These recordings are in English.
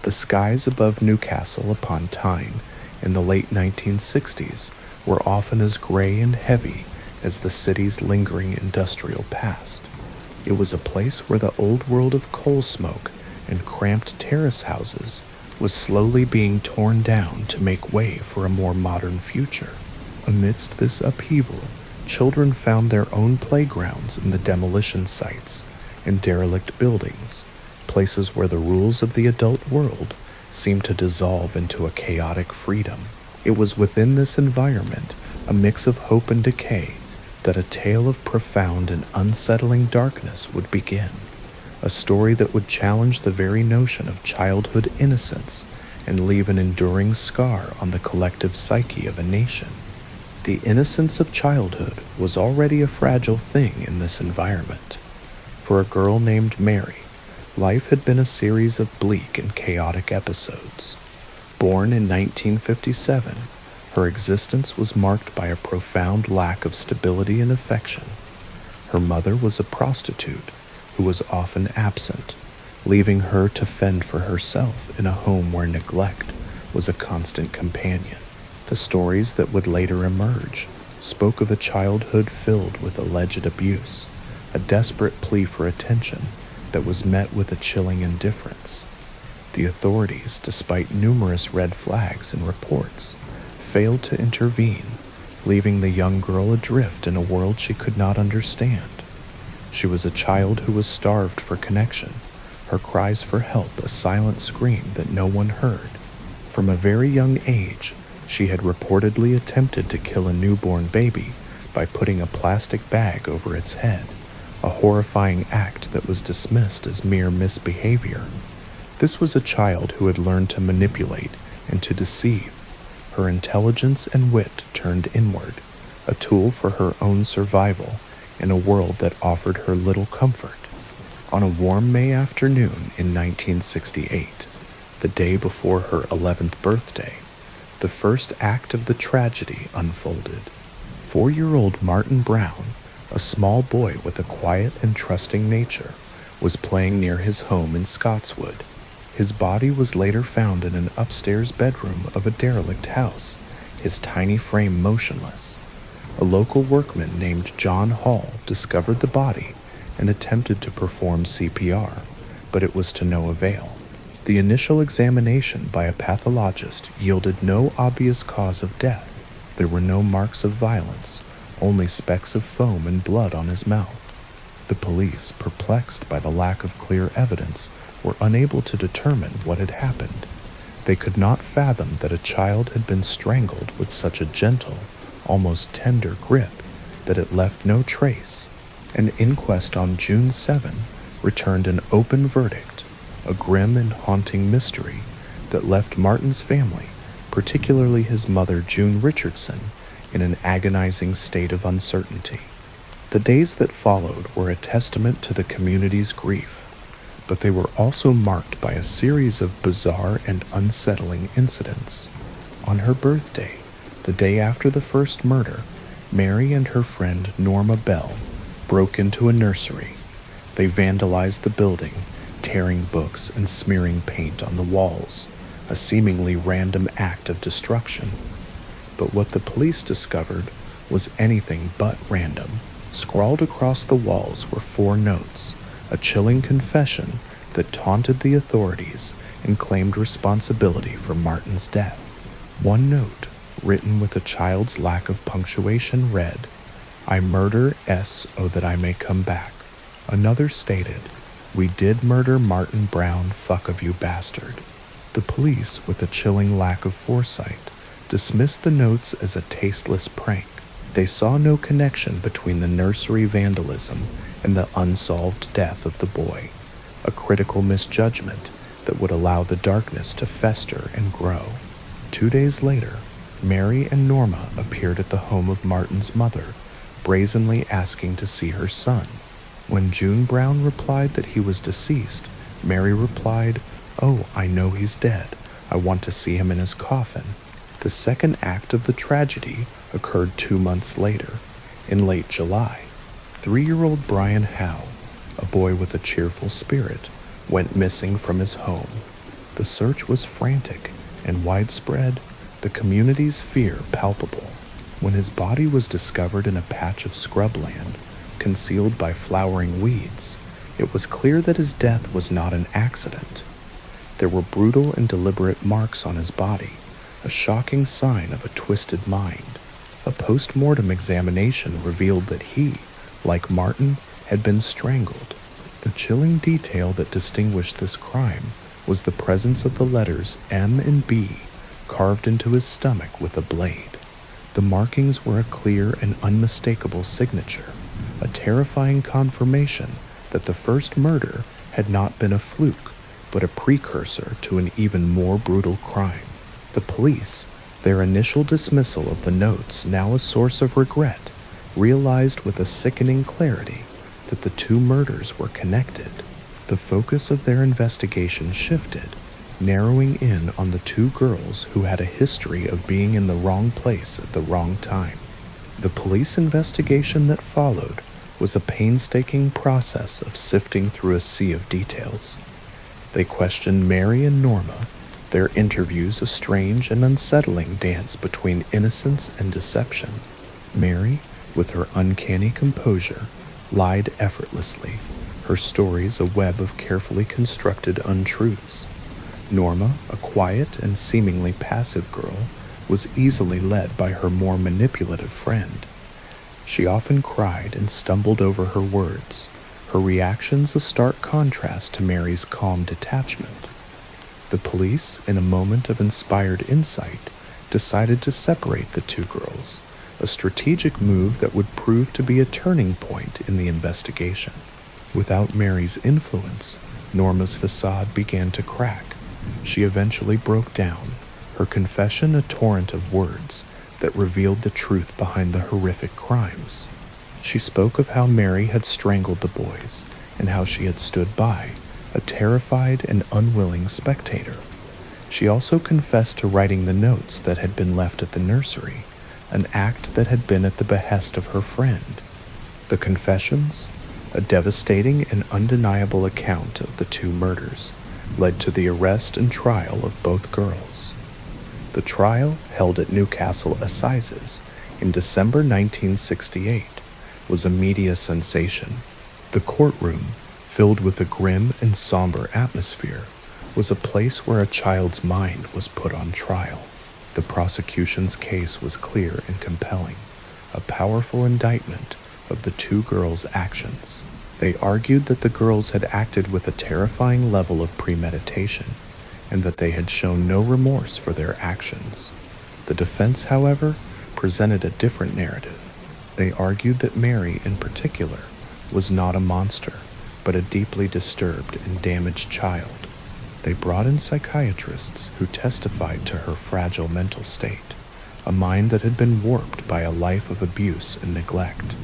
The skies above Newcastle upon Tyne in the late 1960s were often as gray and heavy as the city's lingering industrial past. It was a place where the old world of coal smoke and cramped terrace houses was slowly being torn down to make way for a more modern future. Amidst this upheaval, children found their own playgrounds in the demolition sites and derelict buildings, places where the rules of the adult world seemed to dissolve into a chaotic freedom. It was within this environment, a mix of hope and decay, that a tale of profound and unsettling darkness would begin, a story that would challenge the very notion of childhood innocence and leave an enduring scar on the collective psyche of a nation. The innocence of childhood was already a fragile thing in this environment. For a girl named Mary, life had been a series of bleak and chaotic episodes. Born in 1957, her existence was marked by a profound lack of stability and affection. Her mother was a prostitute who was often absent, leaving her to fend for herself in a home where neglect was a constant companion. The stories that would later emerge spoke of a childhood filled with alleged abuse, a desperate plea for attention that was met with a chilling indifference. The authorities, despite numerous red flags and reports, failed to intervene, leaving the young girl adrift in a world she could not understand. She was a child who was starved for connection, her cries for help a silent scream that no one heard. From a very young age, she had reportedly attempted to kill a newborn baby by putting a plastic bag over its head, a horrifying act that was dismissed as mere misbehavior. This was a child who had learned to manipulate and to deceive, her intelligence and wit turned inward, a tool for her own survival in a world that offered her little comfort. On a warm May afternoon in 1968, the day before her 11th birthday, the first act of the tragedy unfolded. 4-year-old Martin Brown, a small boy with a quiet and trusting nature, was playing near his home in Scotswood. His body was later found in an upstairs bedroom of a derelict house, his tiny frame motionless. A local workman named John Hall discovered the body and attempted to perform CPR, but it was to no avail. The initial examination by a pathologist yielded no obvious cause of death. There were no marks of violence, only specks of foam and blood on his mouth. The police, perplexed by the lack of clear evidence, were unable to determine what had happened. They could not fathom that a child had been strangled with such a gentle, almost tender grip that it left no trace. An inquest on June 7 returned an open verdict, a grim and haunting mystery that left Martin's family, particularly his mother June Richardson, in an agonizing state of uncertainty. The days that followed were a testament to the community's grief, but they were also marked by a series of bizarre and unsettling incidents. On her birthday, the day after the first murder, Mary and her friend Norma Bell broke into a nursery. They vandalized the building, tearing books and smearing paint on the walls, a seemingly random act of destruction. But what the police discovered was anything but random. Scrawled across the walls were 4 notes, a chilling confession that taunted the authorities and claimed responsibility for Martin's death. One note, written with a child's lack of punctuation, read, "I murder S oh that I may come back." Another stated, "We did murder Martin Brown, fuck of you bastard." The police, with a chilling lack of foresight, dismissed the notes as a tasteless prank. They saw no connection between the nursery vandalism and the unsolved death of the boy, a critical misjudgment that would allow the darkness to fester and grow. 2 days later, Mary and Norma appeared at the home of Martin's mother, brazenly asking to see her son. When June Brown replied that he was deceased, Mary replied, "Oh, I know he's dead. I want to see him in his coffin." The second act of the tragedy occurred 2 months later, in late July. 3-year-old Brian Howe, a boy with a cheerful spirit, went missing from his home. The search was frantic and widespread, the community's fear palpable. When his body was discovered in a patch of scrubland, concealed by flowering weeds, it was clear that his death was not an accident. There were brutal and deliberate marks on his body, a shocking sign of a twisted mind. A post-mortem examination revealed that he, like Martin, had been strangled. The chilling detail that distinguished this crime was the presence of the letters M and B carved into his stomach with a blade. The markings were a clear and unmistakable signature, a terrifying confirmation that the first murder had not been a fluke, but a precursor to an even more brutal crime. The police, their initial dismissal of the notes now a source of regret, realized with a sickening clarity that the two murders were connected. The focus of their investigation shifted, narrowing in on the two girls who had a history of being in the wrong place at the wrong time. The police investigation that followed was a painstaking process of sifting through a sea of details. They questioned Mary and Norma, their interviews a strange and unsettling dance between innocence and deception. Mary, with her uncanny composure, lied effortlessly, her stories a web of carefully constructed untruths. Norma, a quiet and seemingly passive girl, was easily led by her more manipulative friend. She often cried and stumbled over her words, her reactions a stark contrast to Mary's calm detachment. The police, in a moment of inspired insight, decided to separate the two girls, a strategic move that would prove to be a turning point in the investigation. Without Mary's influence, Norma's facade began to crack. She eventually broke down, her confession a torrent of words that revealed the truth behind the horrific crimes. She spoke of how Mary had strangled the boys and how she had stood by, a terrified and unwilling spectator. She also confessed to writing the notes that had been left at the nursery, an act that had been at the behest of her friend. The confessions, a devastating and undeniable account of the two murders, led to the arrest and trial of both girls. The trial, held at Newcastle Assizes in December 1968, was a media sensation. The courtroom, filled with a grim and somber atmosphere, was a place where a child's mind was put on trial. The prosecution's case was clear and compelling, a powerful indictment of the two girls' actions. They argued that the girls had acted with a terrifying level of premeditation, and that they had shown no remorse for their actions. The defense, however, presented a different narrative. They argued that Mary, in particular, was not a monster, but a deeply disturbed and damaged child. They brought in psychiatrists who testified to her fragile mental state, a mind that had been warped by a life of abuse and neglect.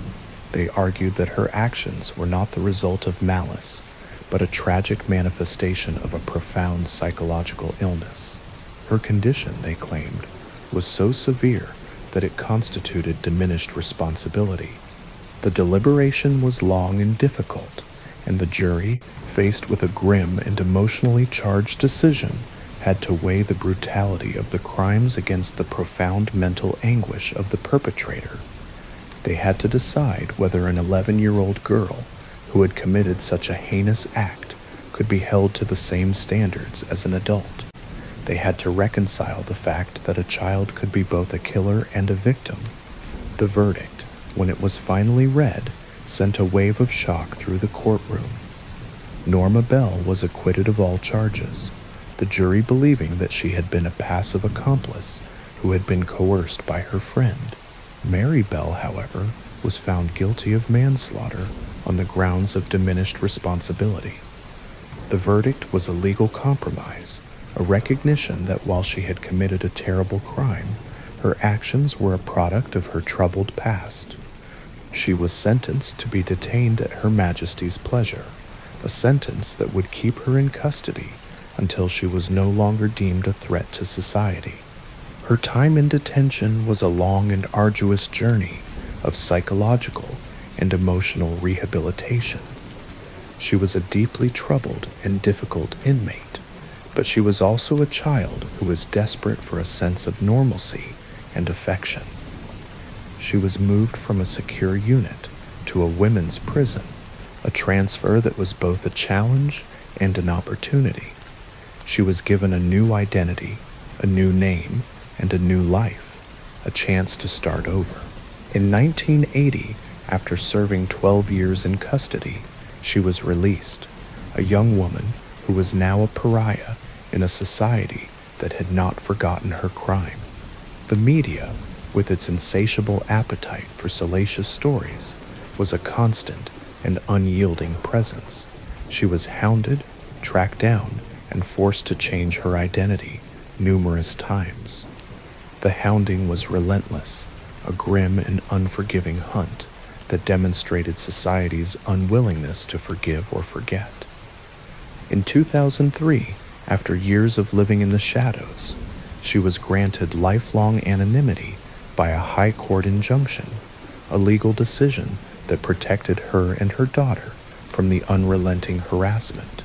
They argued that her actions were not the result of malice, but a tragic manifestation of a profound psychological illness. Her condition, they claimed, was so severe that it constituted diminished responsibility. The deliberation was long and difficult, and the jury, faced with a grim and emotionally charged decision, had to weigh the brutality of the crimes against the profound mental anguish of the perpetrator. They had to decide whether an 11-year-old girl who had committed such a heinous act could be held to the same standards as an adult. They had to reconcile the fact that a child could be both a killer and a victim. The verdict, when it was finally read, sent a wave of shock through the courtroom. Norma Bell was acquitted of all charges, the jury believing that she had been a passive accomplice who had been coerced by her friend. Mary Bell, however, was found guilty of manslaughter on the grounds of diminished responsibility. The verdict was a legal compromise, a recognition that while she had committed a terrible crime, her actions were a product of her troubled past. She was sentenced to be detained at Her Majesty's pleasure, a sentence that would keep her in custody until she was no longer deemed a threat to society. Her time in detention was a long and arduous journey of psychological and emotional rehabilitation. She was a deeply troubled and difficult inmate, But she was also a child who was desperate for a sense of normalcy and affection. She was moved from a secure unit to a women's prison, a transfer that was both a challenge and an opportunity. She was given a new identity, a new name, and a new life, a chance to start over. In 1980, after serving 12 years in custody, she was released, a young woman who was now a pariah in a society that had not forgotten her crime. The media, with its insatiable appetite for salacious stories, was a constant and unyielding presence. She was hounded, tracked down, and forced to change her identity numerous times. The hounding was relentless, a grim and unforgiving hunt that demonstrated society's unwillingness to forgive or forget. In 2003, after years of living in the shadows, she was granted lifelong anonymity by a high court injunction, a legal decision that protected her and her daughter from the unrelenting harassment.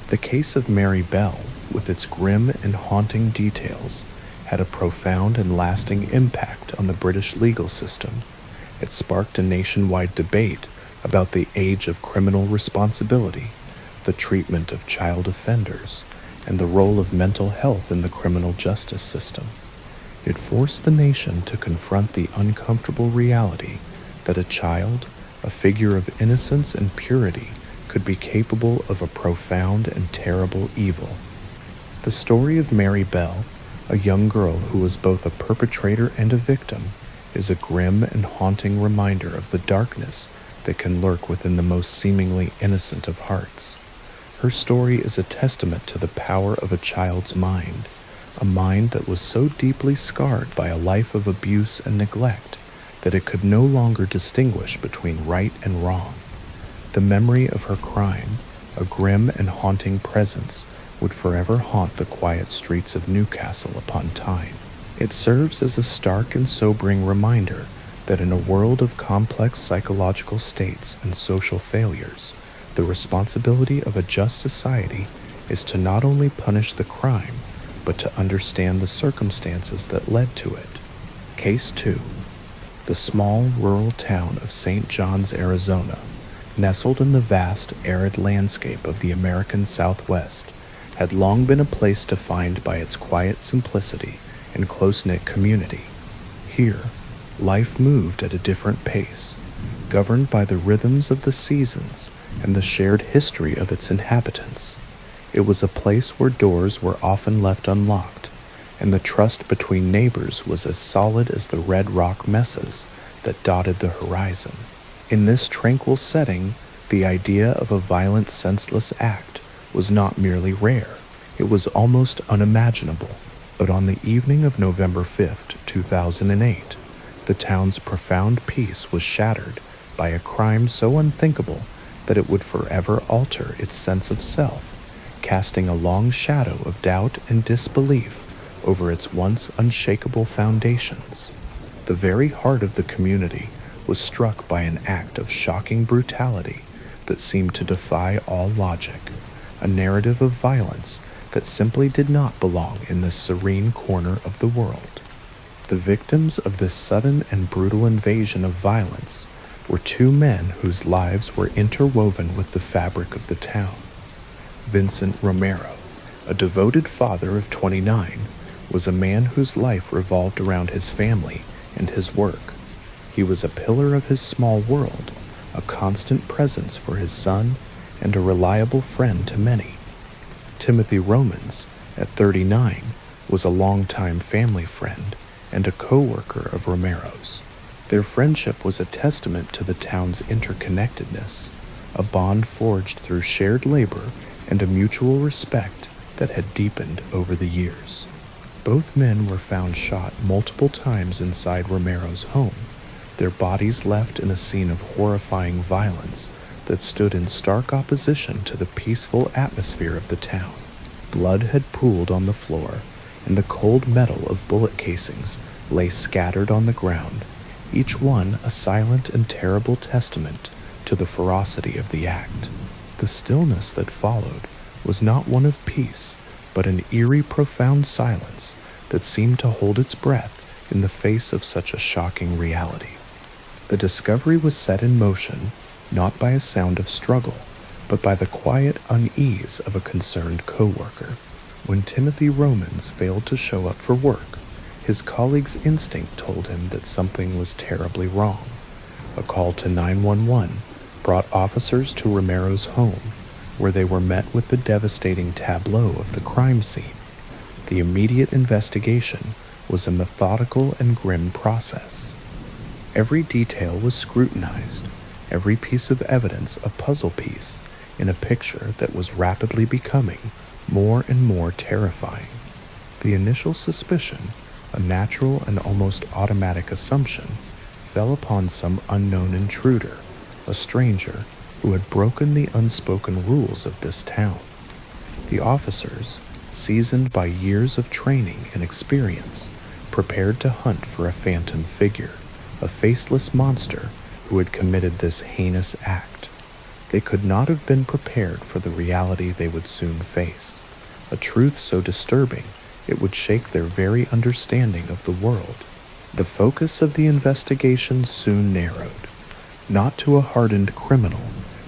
The case of Mary Bell, with its grim and haunting details, had a profound and lasting impact on the British legal system. It sparked a nationwide debate about the age of criminal responsibility, the treatment of child offenders, and the role of mental health in the criminal justice system. It forced the nation to confront the uncomfortable reality that a child, a figure of innocence and purity, could be capable of a profound and terrible evil. The story of Mary Bell, a young girl who was both a perpetrator and a victim, is a grim and haunting reminder of the darkness that can lurk within the most seemingly innocent of hearts. Her story is a testament to the power of a child's mind, a mind that was so deeply scarred by a life of abuse and neglect that it could no longer distinguish between right and wrong. The memory of her crime, a grim and haunting presence, would forever haunt the quiet streets of Newcastle upon Tyne. It serves as a stark and sobering reminder that in a world of complex psychological states and social failures, the responsibility of a just society is to not only punish the crime, but to understand the circumstances that led to it. Case 2. The small rural town of St. John's, Arizona, nestled in the vast arid landscape of the American Southwest, had long been a place defined by its quiet simplicity and close-knit community. Here, life moved at a different pace, governed by the rhythms of the seasons and the shared history of its inhabitants. It was a place where doors were often left unlocked, and the trust between neighbors was as solid as the red rock mesas that dotted the horizon. In this tranquil setting, the idea of a violent, senseless act was not merely rare, it was almost unimaginable. But on the evening of November 5, 2008, the town's profound peace was shattered by a crime so unthinkable that it would forever alter its sense of self, casting a long shadow of doubt and disbelief over its once unshakable foundations. The very heart of the community was struck by an act of shocking brutality that seemed to defy all logic, a narrative of violence that simply did not belong in this serene corner of the world. The victims of this sudden and brutal invasion of violence were two men whose lives were interwoven with the fabric of the town. Vincent Romero, a devoted father of 29, was a man whose life revolved around his family and his work. He was a pillar of his small world, a constant presence for his son, and a reliable friend to many. Timothy Romans, at 39, was a longtime family friend and a co-worker of Romero's. Their friendship was a testament to the town's interconnectedness, a bond forged through shared labor and a mutual respect that had deepened over the years. Both men were found shot multiple times inside Romero's home, their bodies left in a scene of horrifying violence that stood in stark opposition to the peaceful atmosphere of the town. Blood had pooled on the floor, and the cold metal of bullet casings lay scattered on the ground, each one a silent and terrible testament to the ferocity of the act. The stillness that followed was not one of peace, but an eerie, profound silence that seemed to hold its breath in the face of such a shocking reality. The discovery was set in motion not by a sound of struggle, but by the quiet unease of a concerned coworker. When Timothy Romans failed to show up for work, his colleague's instinct told him that something was terribly wrong. A call to 911 brought officers to Romero's home, where they were met with the devastating tableau of the crime scene. The immediate investigation was a methodical and grim process. Every detail was scrutinized, every piece of evidence a puzzle piece in a picture that was rapidly becoming more and more terrifying. The initial suspicion, a natural and almost automatic assumption, fell upon some unknown intruder, a stranger who had broken the unspoken rules of this town. The officers, seasoned by years of training and experience, prepared to hunt for a phantom figure, a faceless monster who had committed this heinous act. They could not have been prepared for the reality they would soon face, a truth so disturbing it would shake their very understanding of the world. The focus of the investigation soon narrowed, not to a hardened criminal,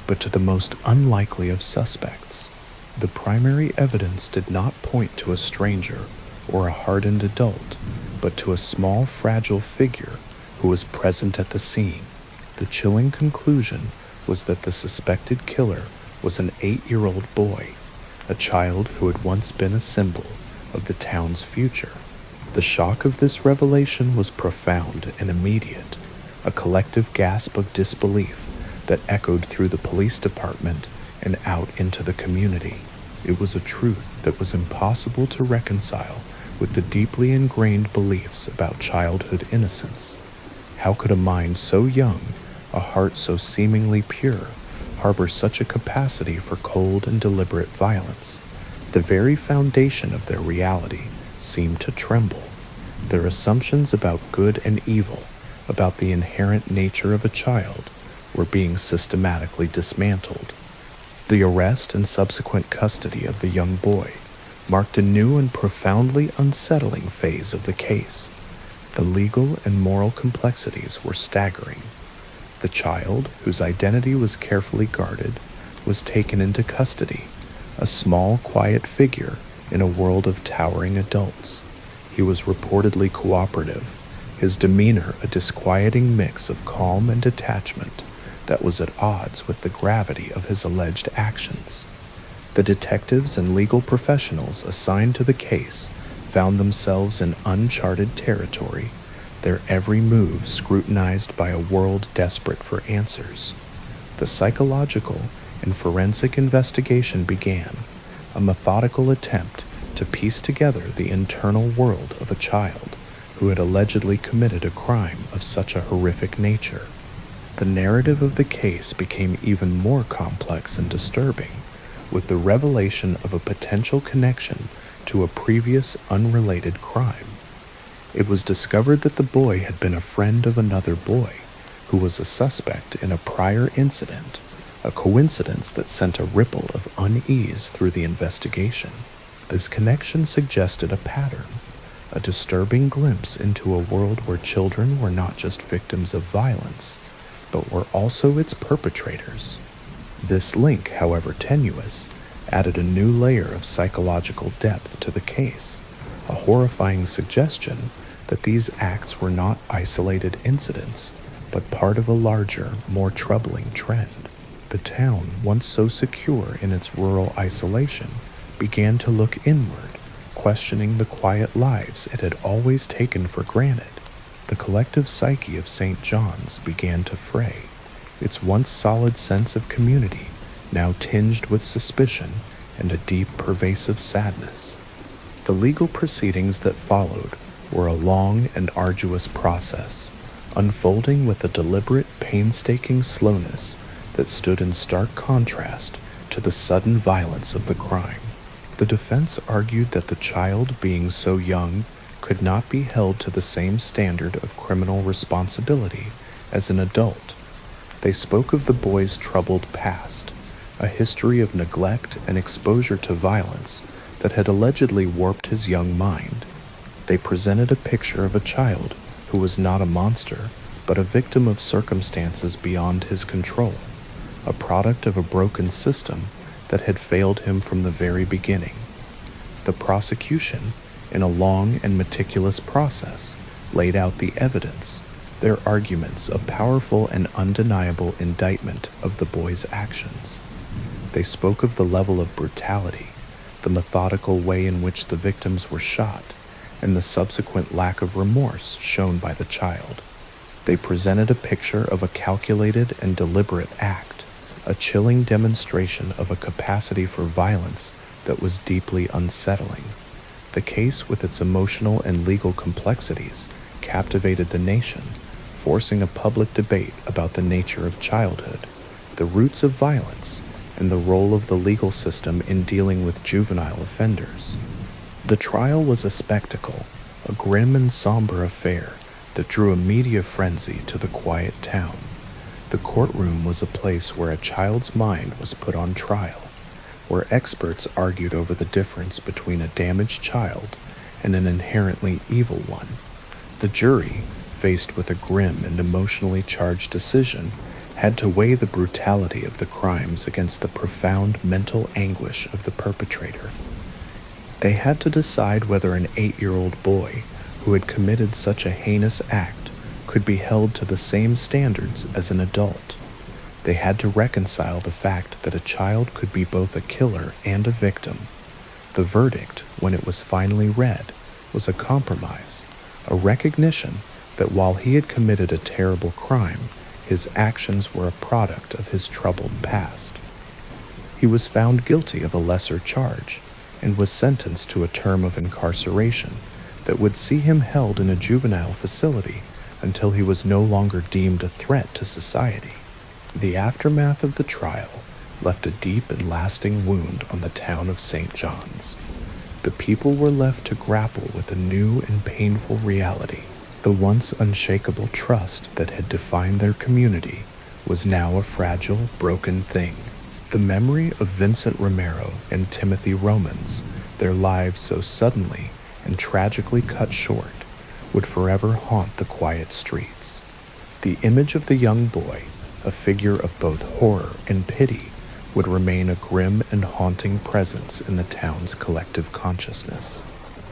but to the most unlikely of suspects. The primary evidence did not point to a stranger or a hardened adult, but to a small, fragile figure who was present at the scene. The chilling conclusion was that the suspected killer was an 8-year-old boy, a child who had once been a symbol of the town's future. The shock of this revelation was profound and immediate, a collective gasp of disbelief that echoed through the police department and out into the community. It was a truth that was impossible to reconcile with the deeply ingrained beliefs about childhood innocence. How could a mind so young, a heart so seemingly pure, harbor such a capacity for cold and deliberate violence? The very foundation of their reality seemed to tremble. Their assumptions about good and evil, about the inherent nature of a child, were being systematically dismantled. The arrest and subsequent custody of the young boy marked a new and profoundly unsettling phase of the case. The legal and moral complexities were staggering. The child, whose identity was carefully guarded, was taken into custody, a small, quiet figure in a world of towering adults. He was reportedly cooperative, his demeanor a disquieting mix of calm and detachment that was at odds with the gravity of his alleged actions. The detectives and legal professionals assigned to the case found themselves in uncharted territory, their every move scrutinized by a world desperate for answers. The psychological and forensic investigation began, a methodical attempt to piece together the internal world of a child who had allegedly committed a crime of such a horrific nature. The narrative of the case became even more complex and disturbing, with the revelation of a potential connection to a previous unrelated crime. It was discovered that the boy had been a friend of another boy, who was a suspect in a prior incident, a coincidence that sent a ripple of unease through the investigation. This connection suggested a pattern, a disturbing glimpse into a world where children were not just victims of violence, but were also its perpetrators. This link, however tenuous, added a new layer of psychological depth to the case, a horrifying suggestion that these acts were not isolated incidents, but part of a larger, more troubling trend. The town, once so secure in its rural isolation, began to look inward, questioning the quiet lives it had always taken for granted. The collective psyche of St. John's began to fray, its once solid sense of community now tinged with suspicion and a deep, pervasive sadness. The legal proceedings that followed were a long and arduous process, unfolding with a deliberate, painstaking slowness that stood in stark contrast to the sudden violence of the crime. The defense argued that the child, being so young, could not be held to the same standard of criminal responsibility as an adult. They spoke of the boy's troubled past, a history of neglect and exposure to violence that had allegedly warped his young mind. They presented a picture of a child who was not a monster, but a victim of circumstances beyond his control, a product of a broken system that had failed him from the very beginning. The prosecution, in a long and meticulous process, laid out the evidence, their arguments a powerful and undeniable indictment of the boy's actions. They spoke of the level of brutality, the methodical way in which the victims were shot, and the subsequent lack of remorse shown by the child. They presented a picture of a calculated and deliberate act, a chilling demonstration of a capacity for violence that was deeply unsettling. The case, with its emotional and legal complexities, captivated the nation, forcing a public debate about the nature of childhood, the roots of violence, and the role of the legal system in dealing with juvenile offenders. The trial was a spectacle, a grim and somber affair that drew a media frenzy to the quiet town. The courtroom was a place where a child's mind was put on trial, where experts argued over the difference between a damaged child and an inherently evil one. The jury, faced with a grim and emotionally charged decision, had to weigh the brutality of the crimes against the profound mental anguish of the perpetrator. They had to decide whether an 8-year-old boy who had committed such a heinous act could be held to the same standards as an adult. They had to reconcile the fact that a child could be both a killer and a victim. The verdict, when it was finally read, was a compromise, a recognition that while he had committed a terrible crime, his actions were a product of his troubled past. He was found guilty of a lesser charge and was sentenced to a term of incarceration that would see him held in a juvenile facility until he was no longer deemed a threat to society. The aftermath of the trial left a deep and lasting wound on the town of St. John's. The people were left to grapple with a new and painful reality. The once unshakable trust that had defined their community was now a fragile, broken thing. The memory of Vincent Romero and Timothy Romans, their lives so suddenly and tragically cut short, would forever haunt the quiet streets. The image of the young boy, a figure of both horror and pity, would remain a grim and haunting presence in the town's collective consciousness.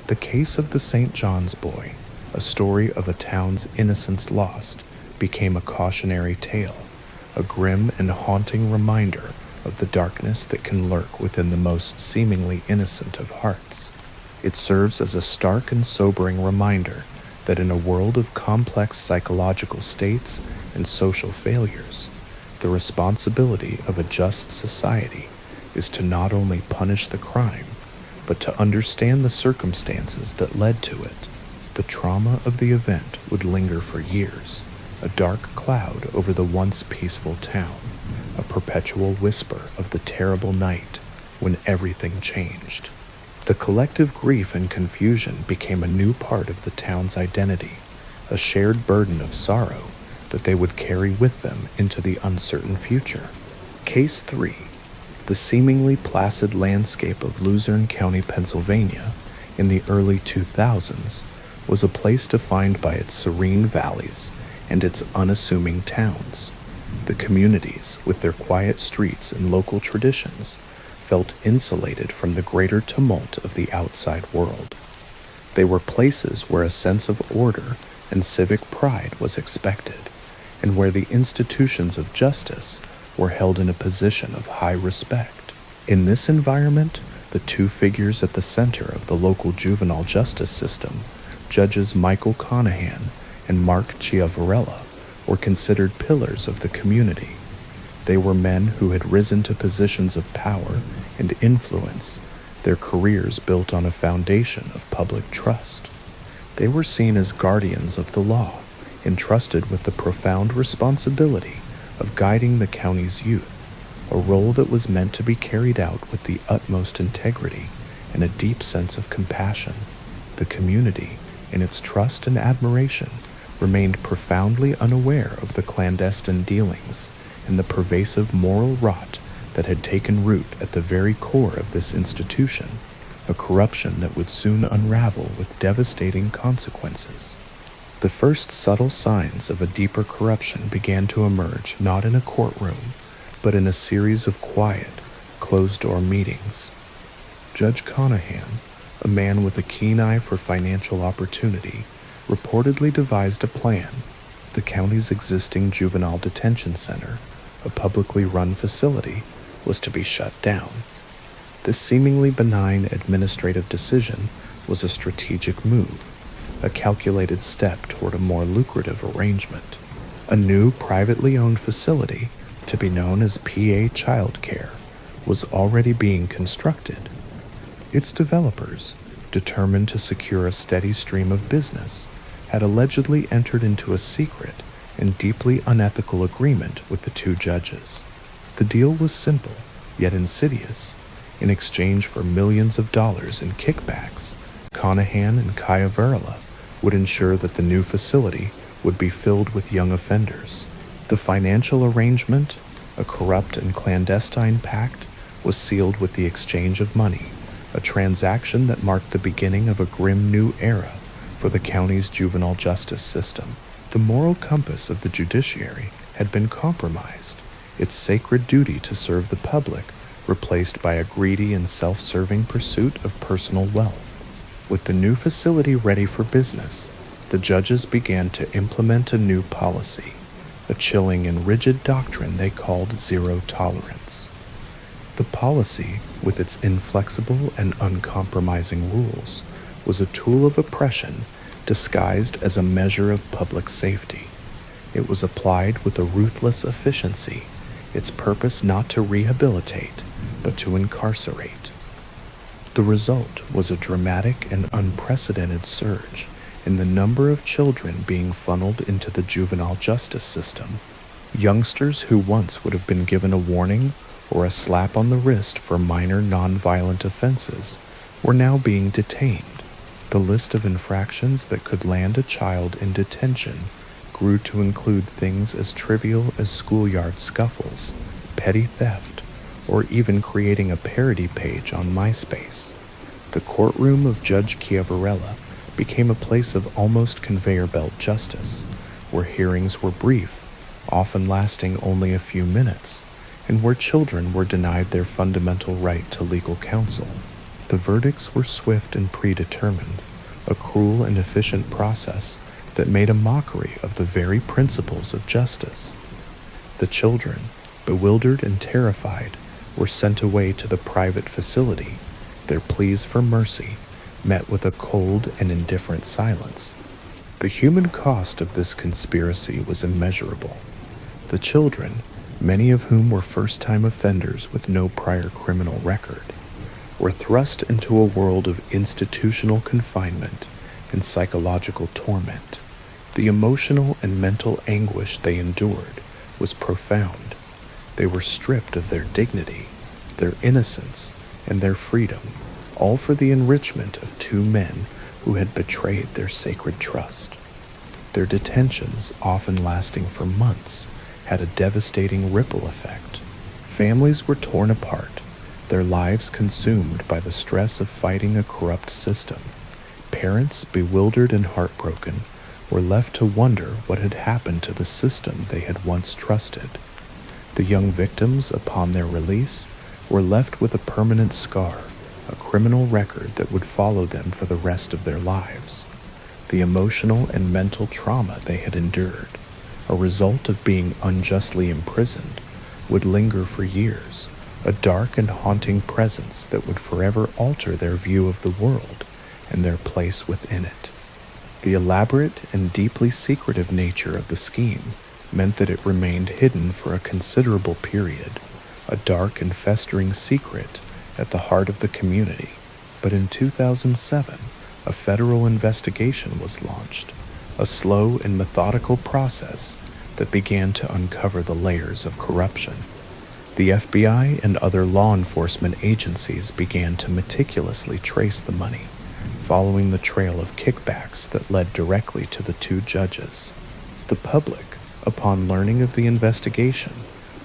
The case of the St. John's boy, a story of a town's innocence lost, became a cautionary tale, a grim and haunting reminder of the darkness that can lurk within the most seemingly innocent of hearts. It serves as a stark and sobering reminder that in a world of complex psychological states and social failures, the responsibility of a just society is to not only punish the crime, but to understand the circumstances that led to it. The trauma of the event would linger for years, a dark cloud over the once peaceful town, a perpetual whisper of the terrible night when everything changed. The collective grief and confusion became a new part of the town's identity, a shared burden of sorrow that they would carry with them into the uncertain future. Case 3. The seemingly placid landscape of Luzerne County, Pennsylvania, in the early 2000s, was a place defined by its serene valleys and its unassuming towns. The communities, with their quiet streets and local traditions, felt insulated from the greater tumult of the outside world. They were places where a sense of order and civic pride was expected, and where the institutions of justice were held in a position of high respect. In this environment, the two figures at the center of the local juvenile justice system, Judges Michael Conahan and Mark Chiavarella, were considered pillars of the community. They were men who had risen to positions of power and influence, their careers built on a foundation of public trust. They were seen as guardians of the law, entrusted with the profound responsibility of guiding the county's youth, a role that was meant to be carried out with the utmost integrity and a deep sense of compassion. The community, in its trust and admiration, remained profoundly unaware of the clandestine dealings and the pervasive moral rot that had taken root at the very core of this institution. a corruption that would soon unravel with devastating consequences. The first subtle signs of a deeper corruption began to emerge not in a courtroom, but in a series of quiet, closed-door meetings. Judge Conahan, a man with a keen eye for financial opportunity, reportedly devised a plan. The county's existing juvenile detention center, a publicly run facility, was to be shut down. This seemingly benign administrative decision was a strategic move, a calculated step toward a more lucrative arrangement. A new privately owned facility, to be known as PA Childcare, was already being constructed. Its developers, determined to secure a steady stream of business, had allegedly entered into a secret and deeply unethical agreement with the two judges. The deal was simple, yet insidious. In exchange for millions of dollars in kickbacks, Conahan and Chiavarella would ensure that the new facility would be filled with young offenders. The financial arrangement, a corrupt and clandestine pact, was sealed with the exchange of money, a transaction that marked the beginning of a grim new era for the county's juvenile justice system. The moral compass of the judiciary had been compromised, its sacred duty to serve the public replaced by a greedy and self-serving pursuit of personal wealth. With the new facility ready for business, the judges began to implement a new policy, a chilling and rigid doctrine they called zero tolerance. The policy, with its inflexible and uncompromising rules, was a tool of oppression disguised as a measure of public safety. It was applied with a ruthless efficiency, its purpose not to rehabilitate, but to incarcerate. The result was a dramatic and unprecedented surge in the number of children being funneled into the juvenile justice system. Youngsters who once would have been given a warning or a slap on the wrist for minor nonviolent offenses were now being detained. The list of infractions that could land a child in detention grew to include things as trivial as schoolyard scuffles, petty theft, or even creating a parody page on MySpace. The courtroom of Judge Chiavarella became a place of almost conveyor belt justice, where hearings were brief, often lasting only a few minutes, and where children were denied their fundamental right to legal counsel. The verdicts were swift and predetermined, a cruel and efficient process that made a mockery of the very principles of justice. The children, bewildered and terrified, were sent away to the private facility, their pleas for mercy met with a cold and indifferent silence. The human cost of this conspiracy was immeasurable. The children, many of whom were first-time offenders with no prior criminal record, were thrust into a world of institutional confinement and psychological torment. The emotional and mental anguish they endured was profound. They were stripped of their dignity, their innocence, and their freedom, all for the enrichment of two men who had betrayed their sacred trust. Their detentions, often lasting for months, had a devastating ripple effect. Families were torn apart, their lives consumed by the stress of fighting a corrupt system. Parents, bewildered and heartbroken, were left to wonder what had happened to the system they had once trusted. The young victims, upon their release, were left with a permanent scar, a criminal record that would follow them for the rest of their lives. The emotional and mental trauma they had endured, a result of being unjustly imprisoned, would linger for years, a dark and haunting presence that would forever alter their view of the world and their place within it. The elaborate and deeply secretive nature of the scheme meant that it remained hidden for a considerable period, a dark and festering secret at the heart of the community. But in 2007, a federal investigation was launched, a slow and methodical process that began to uncover the layers of corruption. The FBI and other law enforcement agencies began to meticulously trace the money, following the trail of kickbacks that led directly to the two judges. The public, upon learning of the investigation,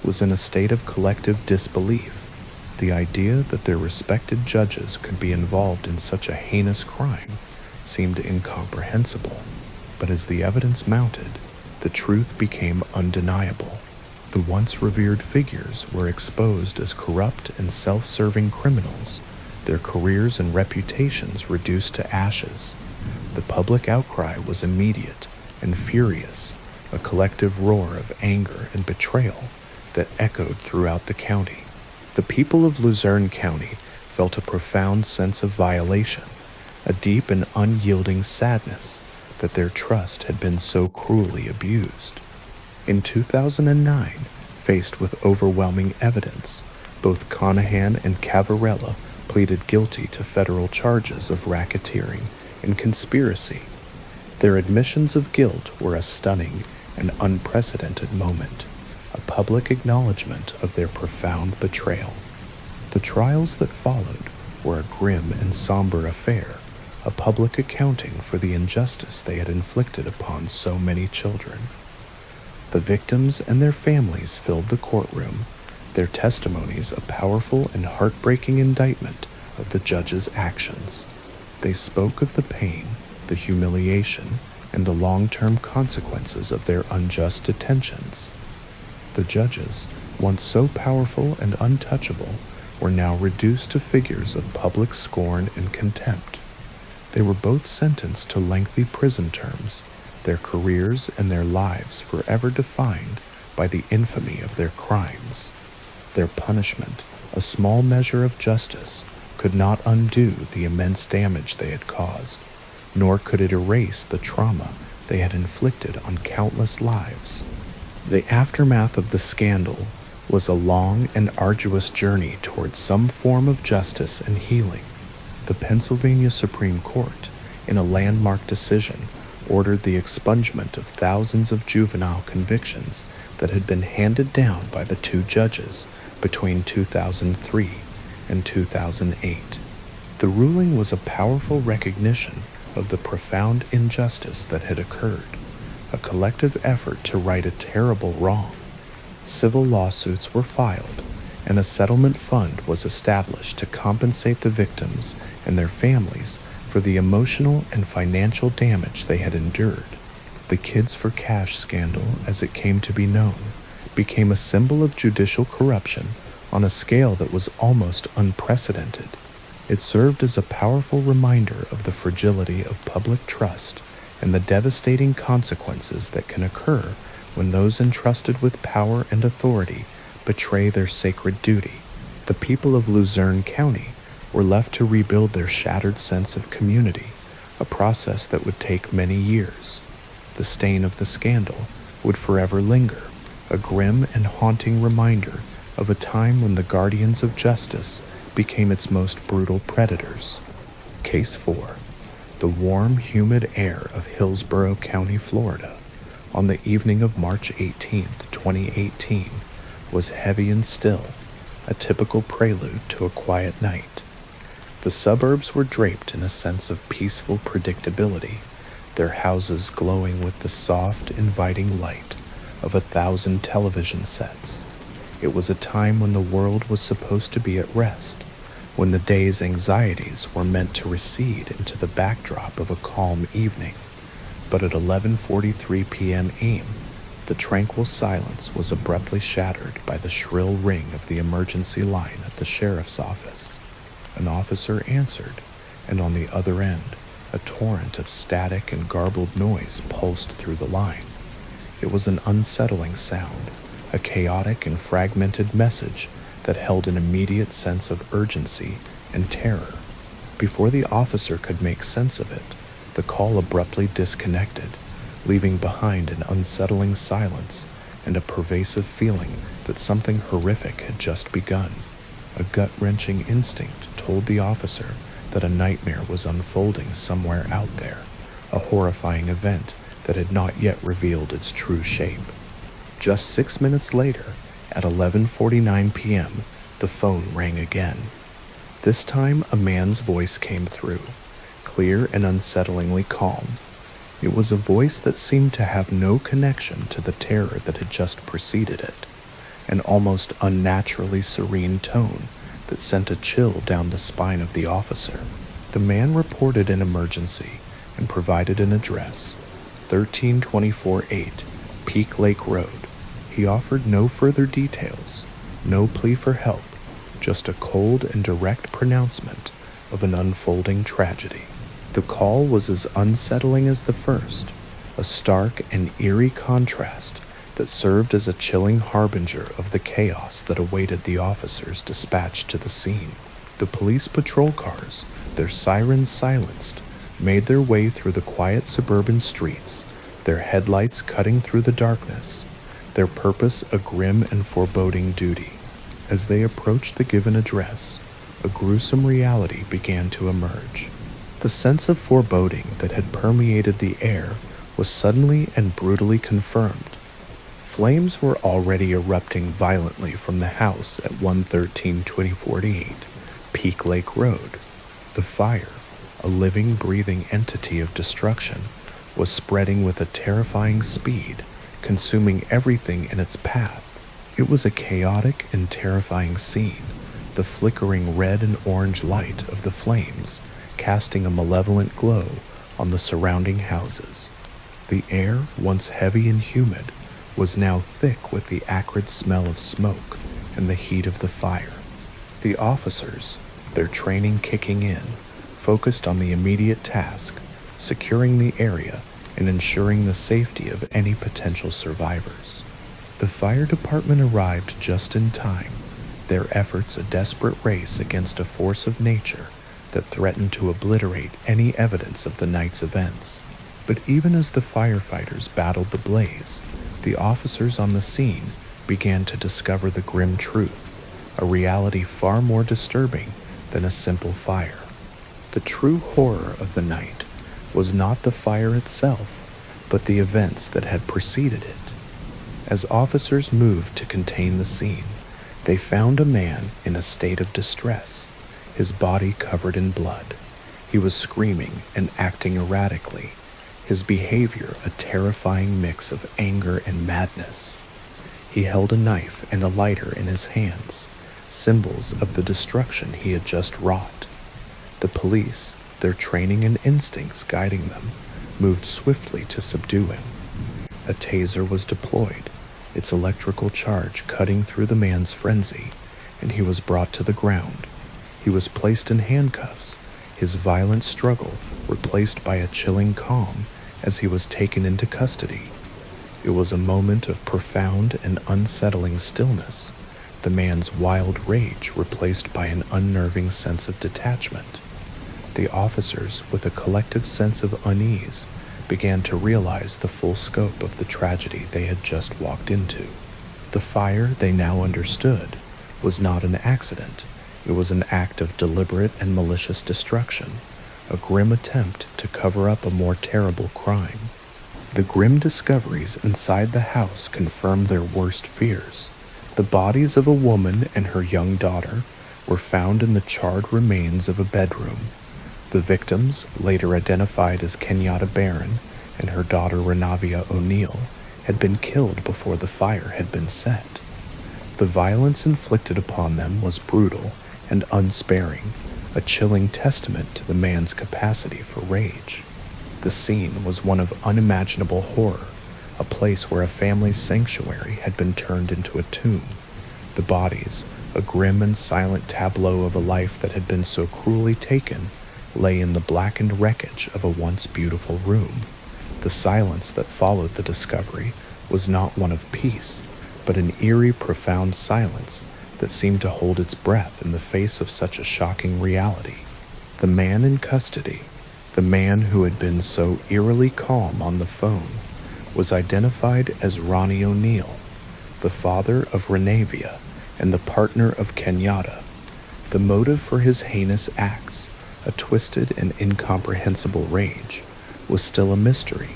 was in a state of collective disbelief. The idea that their respected judges could be involved in such a heinous crime seemed incomprehensible, but as the evidence mounted, the truth became undeniable. The once revered figures were exposed as corrupt and self-serving criminals, their careers and reputations reduced to ashes. The public outcry was immediate and furious, a collective roar of anger and betrayal that echoed throughout the county. The people of Luzerne County felt a profound sense of violation, a deep and unyielding sadness that their trust had been so cruelly abused. In 2009, faced with overwhelming evidence, both Conahan and Cavarella pleaded guilty to federal charges of racketeering and conspiracy. Their admissions of guilt were a stunning and unprecedented moment, a public acknowledgement of their profound betrayal. The trials that followed were a grim and somber affair, a public accounting for the injustice they had inflicted upon so many children. The victims and their families filled the courtroom, their testimonies a powerful and heartbreaking indictment of the judge's actions. They spoke of the pain, the humiliation, and the long-term consequences of their unjust detentions. The judges, once so powerful and untouchable, were now reduced to figures of public scorn and contempt. They were both sentenced to lengthy prison terms, their careers and their lives forever defined by the infamy of their crimes. Their punishment, a small measure of justice, could not undo the immense damage they had caused, nor could it erase the trauma they had inflicted on countless lives. The aftermath of the scandal was a long and arduous journey towards some form of justice and healing. The Pennsylvania Supreme Court, in a landmark decision, ordered the expungement of thousands of juvenile convictions that had been handed down by the two judges between 2003 and 2008. The ruling was a powerful recognition of the profound injustice that had occurred, a collective effort to right a terrible wrong. Civil lawsuits were filed, and a settlement fund was established to compensate the victims and their families for the emotional and financial damage they had endured. The Kids for Cash scandal, as it came to be known, became a symbol of judicial corruption on a scale that was almost unprecedented. It served as a powerful reminder of the fragility of public trust and the devastating consequences that can occur when those entrusted with power and authority betray their sacred duty. The people of Luzerne County were left to rebuild their shattered sense of community, a process that would take many years. The stain of the scandal would forever linger, a grim and haunting reminder of a time when the guardians of justice became its most brutal predators. Case 4. The warm, humid air of Hillsborough County, Florida, on the evening of March 18, 2018, was heavy and still, a typical prelude to a quiet night. The suburbs were draped in a sense of peaceful predictability, their houses glowing with the soft, inviting light of 1,000 television sets. It was a time when the world was supposed to be at rest, when the day's anxieties were meant to recede into the backdrop of a calm evening. But at 11:43 p.m. AIM, the tranquil silence was abruptly shattered by the shrill ring of the emergency line at the sheriff's office. An officer answered, and on the other end, a torrent of static and garbled noise pulsed through the line. It was an unsettling sound, a chaotic and fragmented message that held an immediate sense of urgency and terror. Before the officer could make sense of it, the call abruptly disconnected, leaving behind an unsettling silence and a pervasive feeling that something horrific had just begun. A gut-wrenching instinct told the officer that a nightmare was unfolding somewhere out there, a horrifying event that had not yet revealed its true shape. Just 6 minutes later, at 11:49 p.m., the phone rang again. This time, a man's voice came through, clear and unsettlingly calm. It was a voice that seemed to have no connection to the terror that had just preceded it, an almost unnaturally serene tone that sent a chill down the spine of the officer. The man reported an emergency and provided an address, 13248 Peak Lake Road. He offered no further details, no plea for help, just a cold and direct pronouncement of an unfolding tragedy. The call was as unsettling as the first, a stark and eerie contrast that served as a chilling harbinger of the chaos that awaited the officers dispatched to the scene. The police patrol cars, their sirens silenced, made their way through the quiet suburban streets, their headlights cutting through the darkness, their purpose a grim and foreboding duty. As they approached the given address, a gruesome reality began to emerge. The sense of foreboding that had permeated the air was suddenly and brutally confirmed. Flames were already erupting violently from the house at 113-2048 Peak Lake Road. The fire, a living, breathing entity of destruction, was spreading with a terrifying speed, consuming everything in its path. It was a chaotic and terrifying scene, the flickering red and orange light of the flames casting a malevolent glow on the surrounding houses. The air, once heavy and humid, was now thick with the acrid smell of smoke and the heat of the fire. The officers, their training kicking in, focused on the immediate task, securing the area and ensuring the safety of any potential survivors. The fire department arrived just in time, their efforts a desperate race against a force of nature that threatened to obliterate any evidence of the night's events. But even as the firefighters battled the blaze, the officers on the scene began to discover the grim truth, a reality far more disturbing than a simple fire. The true horror of the night was not the fire itself, but the events that had preceded it. As officers moved to contain the scene, they found a man in a state of distress, his body covered in blood. He was screaming and acting erratically, his behavior a terrifying mix of anger and madness. He held a knife and a lighter in his hands, symbols of the destruction he had just wrought. The police, their training and instincts guiding them, moved swiftly to subdue him. A taser was deployed, its electrical charge cutting through the man's frenzy, and he was brought to the ground. He was placed in handcuffs, his violent struggle replaced by a chilling calm as he was taken into custody. It was a moment of profound and unsettling stillness, the man's wild rage replaced by an unnerving sense of detachment. The officers, with a collective sense of unease, began to realize the full scope of the tragedy they had just walked into. The fire, they now understood, was not an accident. It was an act of deliberate and malicious destruction, a grim attempt to cover up a more terrible crime. The grim discoveries inside the house confirmed their worst fears. The bodies of a woman and her young daughter were found in the charred remains of a bedroom. The victims, later identified as Kenyatta Barron and her daughter Renavia O'Neill, had been killed before the fire had been set. The violence inflicted upon them was brutal and unsparing, a chilling testament to the man's capacity for rage. The scene was one of unimaginable horror, a place where a family's sanctuary had been turned into a tomb. The bodies, a grim and silent tableau of a life that had been so cruelly taken, lay in the blackened wreckage of a once beautiful room. The silence that followed the discovery was not one of peace, but an eerie, profound silence that seemed to hold its breath in the face of such a shocking reality. The man in custody, the man who had been so eerily calm on the phone, was identified as Ronnie O'Neill, the father of Renavia and the partner of Kenyatta. The motive for his heinous acts, a twisted and incomprehensible rage, was still a mystery,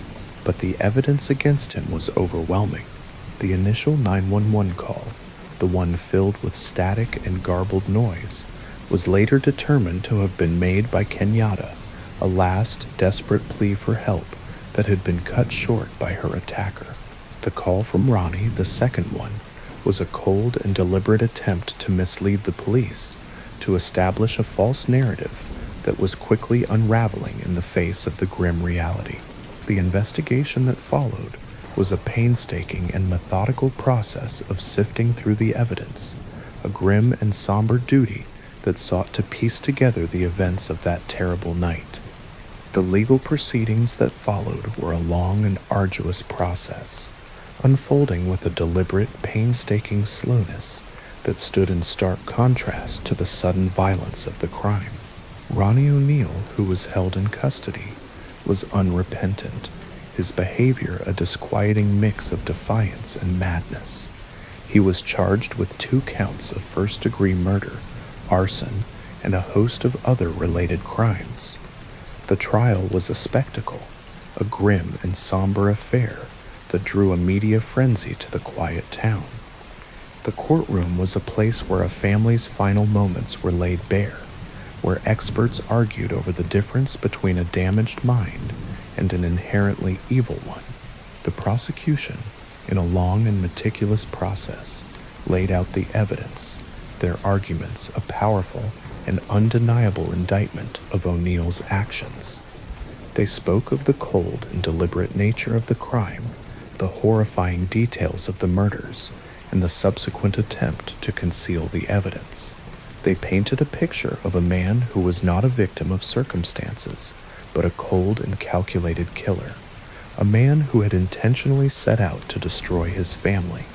but the evidence against him was overwhelming. The initial 911 call, the one filled with static and garbled noise, was later determined to have been made by Kenyatta, a last desperate plea for help that had been cut short by her attacker. The call from Ronnie, the second one, was a cold and deliberate attempt to mislead the police, to establish a false narrative that was quickly unraveling in the face of the grim reality. The investigation that followed was a painstaking and methodical process of sifting through the evidence, a grim and somber duty that sought to piece together the events of that terrible night. The legal proceedings that followed were a long and arduous process, unfolding with a deliberate, painstaking slowness that stood in stark contrast to the sudden violence of the crime. Ronnie O'Neill, who was held in custody, was unrepentant, his behavior a disquieting mix of defiance and madness. He was charged with 2 counts of first-degree murder, arson, and a host of other related crimes. The trial was a spectacle, a grim and somber affair that drew a media frenzy to the quiet town. The courtroom was a place where a family's final moments were laid bare, where experts argued over the difference between a damaged mind and an inherently evil one. The prosecution, in a long and meticulous process, laid out the evidence, their arguments a powerful and undeniable indictment of O'Neill's actions. They spoke of the cold and deliberate nature of the crime, the horrifying details of the murders, and the subsequent attempt to conceal the evidence. They painted a picture of a man who was not a victim of circumstances, but a cold and calculated killer, a man who had intentionally set out to destroy his family.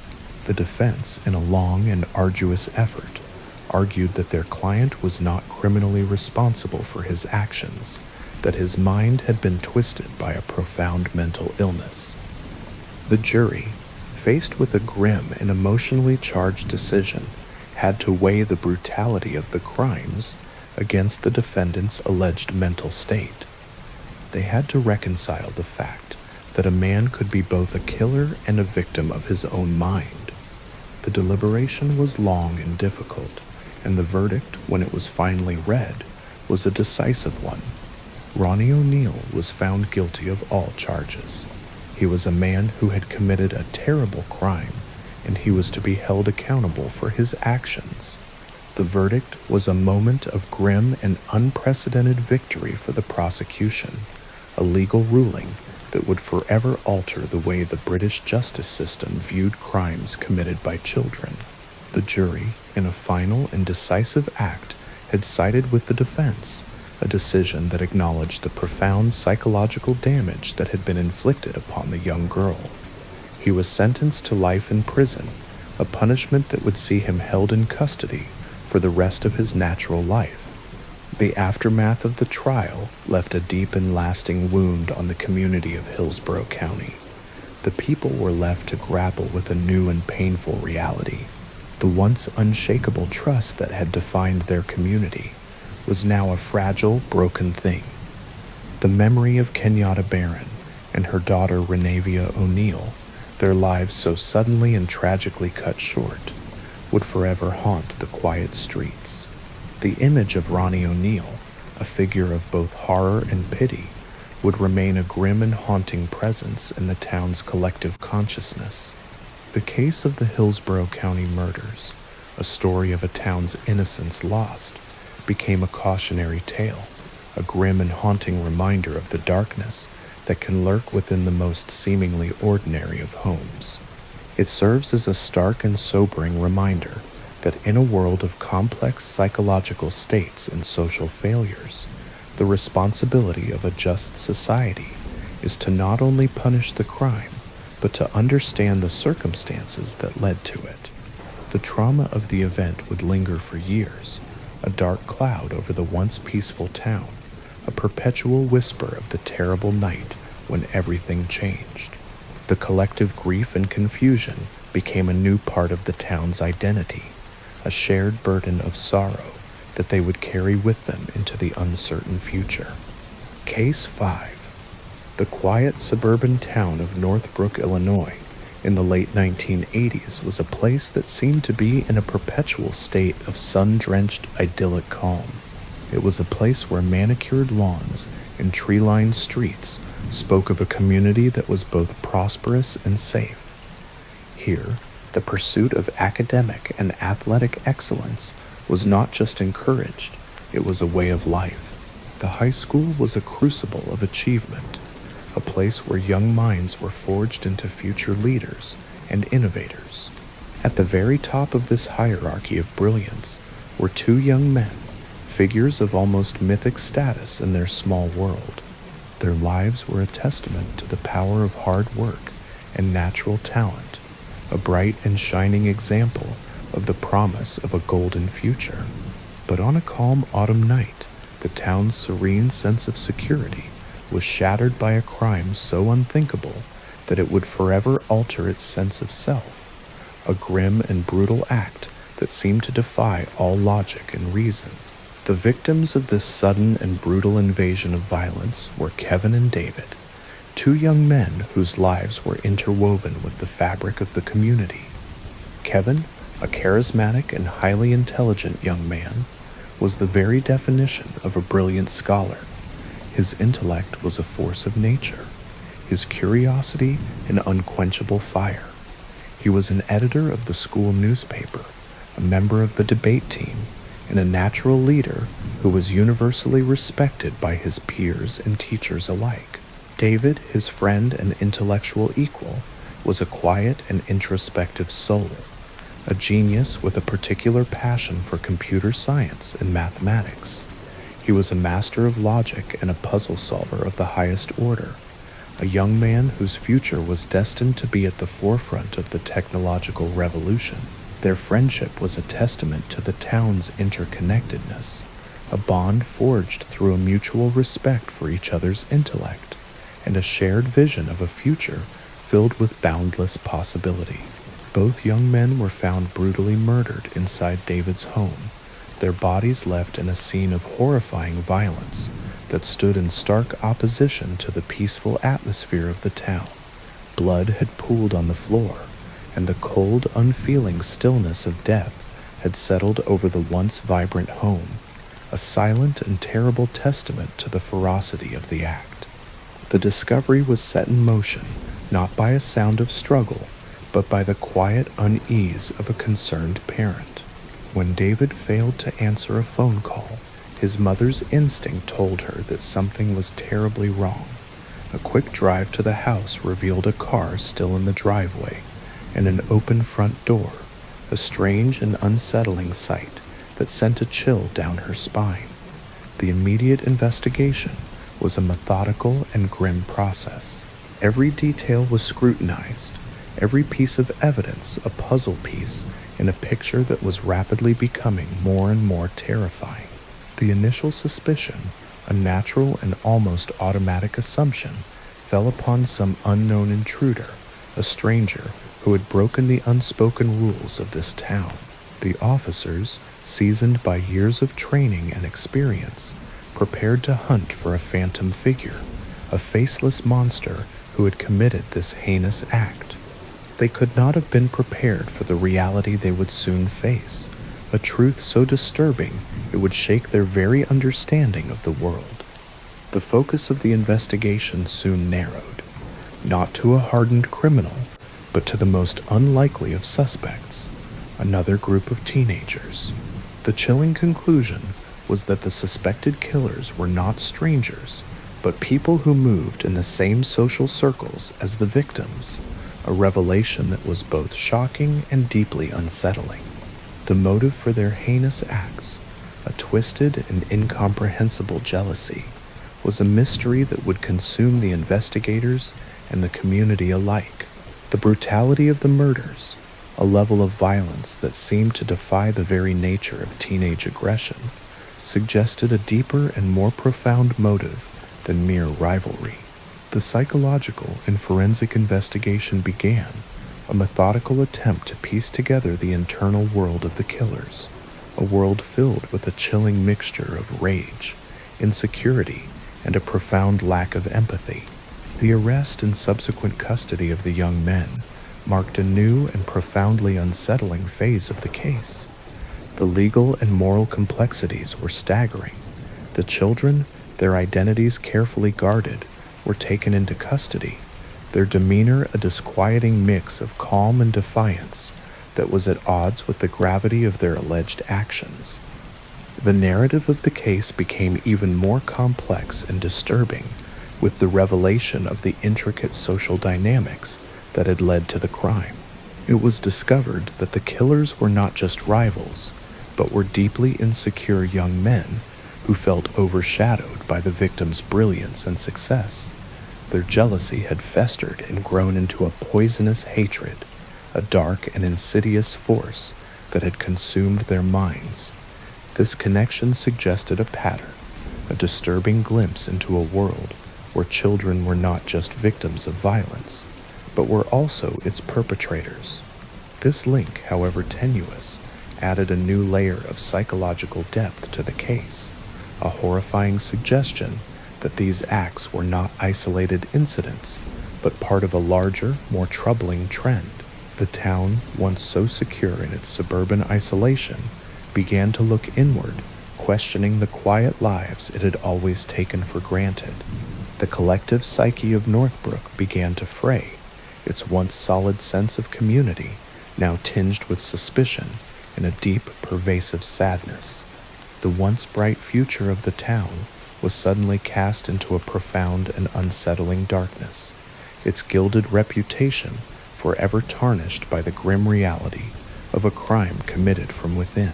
The defense, in a long and arduous effort, argued that their client was not criminally responsible for his actions, that his mind had been twisted by a profound mental illness. The jury, faced with a grim and emotionally charged decision, had to weigh the brutality of the crimes against the defendant's alleged mental state. They had to reconcile the fact that a man could be both a killer and a victim of his own mind. The deliberation was long and difficult, and the verdict, when it was finally read, was a decisive one. Ronnie O'Neill was found guilty of all charges. He was a man who had committed a terrible crime, and he was to be held accountable for his actions. The verdict was a moment of grim and unprecedented victory for the prosecution, a legal ruling that would forever alter the way the British justice system viewed crimes committed by children. The jury, in a final and decisive act, had sided with the defense, a decision that acknowledged the profound psychological damage that had been inflicted upon the young girl. He was sentenced to life in prison, a punishment that would see him held in custody for the rest of his natural life. The aftermath of the trial left a deep and lasting wound on the community of Hillsborough County. The people were left to grapple with a new and painful reality. The once unshakable trust that had defined their community was now a fragile, broken thing. The memory of Kenyatta Barron and her daughter Renavia O'Neill, their lives so suddenly and tragically cut short, would forever haunt the quiet streets. The image of Ronnie O'Neill, a figure of both horror and pity, would remain a grim and haunting presence in the town's collective consciousness. The case of the Hillsborough County murders, a story of a town's innocence lost, became a cautionary tale, a grim and haunting reminder of the darkness that can lurk within the most seemingly ordinary of homes. It serves as a stark and sobering reminder that in a world of complex psychological states and social failures, the responsibility of a just society is to not only punish the crime, but to understand the circumstances that led to it. The trauma of the event would linger for years, a dark cloud over the once peaceful town, a perpetual whisper of the terrible night when everything changed. The collective grief and confusion became a new part of the town's identity, a shared burden of sorrow that they would carry with them into the uncertain future. Case 5. The quiet suburban town of Northbrook, Illinois, in the late 1980s was a place that seemed to be in a perpetual state of sun-drenched, idyllic calm. It was a place where manicured lawns and tree-lined streets spoke of a community that was both prosperous and safe. Here, the pursuit of academic and athletic excellence was not just encouraged, it was a way of life. The high school was a crucible of achievement, a place where young minds were forged into future leaders and innovators. At the very top of this hierarchy of brilliance were two young men, figures of almost mythic status in their small world. Their lives were a testament to the power of hard work and natural talent, a bright and shining example of the promise of a golden future. But on a calm autumn night, the town's serene sense of security was shattered by a crime so unthinkable that it would forever alter its sense of self, a grim and brutal act that seemed to defy all logic and reason. The victims of this sudden and brutal invasion of violence were Kevin and David, two young men whose lives were interwoven with the fabric of the community. Kevin, a charismatic and highly intelligent young man, was the very definition of a brilliant scholar. His intellect was a force of nature, his curiosity an unquenchable fire. He was an editor of the school newspaper, a member of the debate team, and a natural leader who was universally respected by his peers and teachers alike. David, his friend and intellectual equal, was a quiet and introspective soul, a genius with a particular passion for computer science and mathematics. He was a master of logic and a puzzle solver of the highest order, a young man whose future was destined to be at the forefront of the technological revolution. Their friendship was a testament to the town's interconnectedness, a bond forged through a mutual respect for each other's intellect, and a shared vision of a future filled with boundless possibility. Both young men were found brutally murdered inside David's home, their bodies left in a scene of horrifying violence that stood in stark opposition to the peaceful atmosphere of the town. Blood had pooled on the floor, and the cold, unfeeling stillness of death had settled over the once vibrant home, a silent and terrible testament to the ferocity of the act. The discovery was set in motion, not by a sound of struggle, but by the quiet unease of a concerned parent. When David failed to answer a phone call, his mother's instinct told her that something was terribly wrong. A quick drive to the house revealed a car still in the driveway and an open front door, a strange and unsettling sight that sent a chill down her spine. The immediate investigation was a methodical and grim process. Every detail was scrutinized, every piece of evidence a puzzle piece in a picture that was rapidly becoming more and more terrifying. The initial suspicion, a natural and almost automatic assumption, fell upon some unknown intruder, a stranger who had broken the unspoken rules of this town. The officers, seasoned by years of training and experience, prepared to hunt for a phantom figure, a faceless monster who had committed this heinous act. They could not have been prepared for the reality they would soon face, a truth so disturbing it would shake their very understanding of the world. The focus of the investigation soon narrowed, not to a hardened criminal, but to the most unlikely of suspects, another group of teenagers. The chilling conclusion was that the suspected killers were not strangers, but people who moved in the same social circles as the victims, a revelation that was both shocking and deeply unsettling. The motive for their heinous acts, a twisted and incomprehensible jealousy, was a mystery that would consume the investigators and the community alike. The brutality of the murders, a level of violence that seemed to defy the very nature of teenage aggression, suggested a deeper and more profound motive than mere rivalry. The psychological and forensic investigation began, a methodical attempt to piece together the internal world of the killers, a world filled with a chilling mixture of rage, insecurity, and a profound lack of empathy. The arrest and subsequent custody of the young men marked a new and profoundly unsettling phase of the case. The legal and moral complexities were staggering. The children, their identities carefully guarded, were taken into custody, their demeanor a disquieting mix of calm and defiance, that was at odds with the gravity of their alleged actions. The narrative of the case became even more complex and disturbing with the revelation of the intricate social dynamics that had led to the crime. It was discovered that the killers were not just rivals, but were deeply insecure young men who felt overshadowed by the victim's brilliance and success. Their jealousy had festered and grown into a poisonous hatred, a dark and insidious force that had consumed their minds. This connection suggested a pattern, a disturbing glimpse into a world where children were not just victims of violence, but were also its perpetrators. This link, however tenuous, added a new layer of psychological depth to the case, a horrifying suggestion that these acts were not isolated incidents, but part of a larger, more troubling trend. The town, once so secure in its suburban isolation, began to look inward, questioning the quiet lives it had always taken for granted. The collective psyche of Northbrook began to fray, its once solid sense of community now tinged with suspicion and a deep, pervasive sadness. The once bright future of the town was suddenly cast into a profound and unsettling darkness, its gilded reputation forever tarnished by the grim reality of a crime committed from within.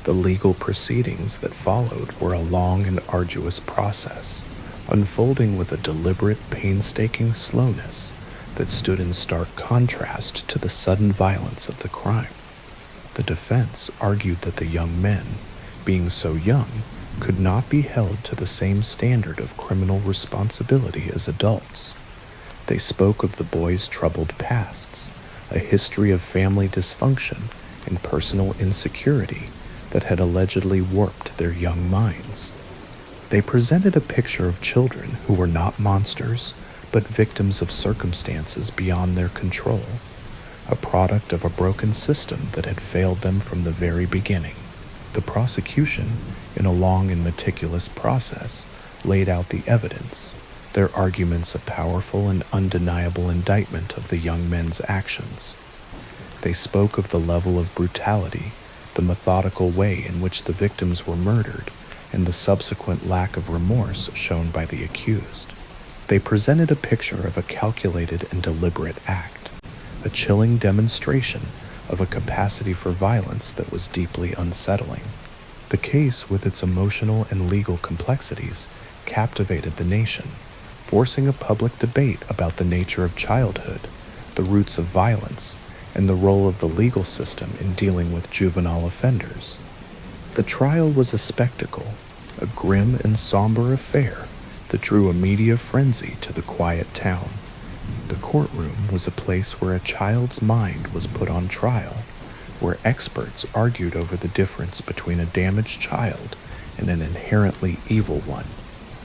The legal proceedings that followed were a long and arduous process, unfolding with a deliberate, painstaking slowness that stood in stark contrast to the sudden violence of the crime. The defense argued that the young men, being so young, could not be held to the same standard of criminal responsibility as adults. They spoke of the boys' troubled pasts, a history of family dysfunction and personal insecurity that had allegedly warped their young minds. They presented a picture of children who were not monsters, but victims of circumstances beyond their control, a product of a broken system that had failed them from the very beginning. The prosecution, in a long and meticulous process, laid out the evidence, their arguments a powerful and undeniable indictment of the young men's actions. They spoke of the level of brutality, the methodical way in which the victims were murdered, and the subsequent lack of remorse shown by the accused. They presented a picture of a calculated and deliberate act, a chilling demonstration of a capacity for violence that was deeply unsettling. The case, with its emotional and legal complexities, captivated the nation, forcing a public debate about the nature of childhood, the roots of violence, and the role of the legal system in dealing with juvenile offenders. The trial was a spectacle, a grim and somber affair that drew a media frenzy to the quiet town. The courtroom was a place where a child's mind was put on trial, where experts argued over the difference between a damaged child and an inherently evil one.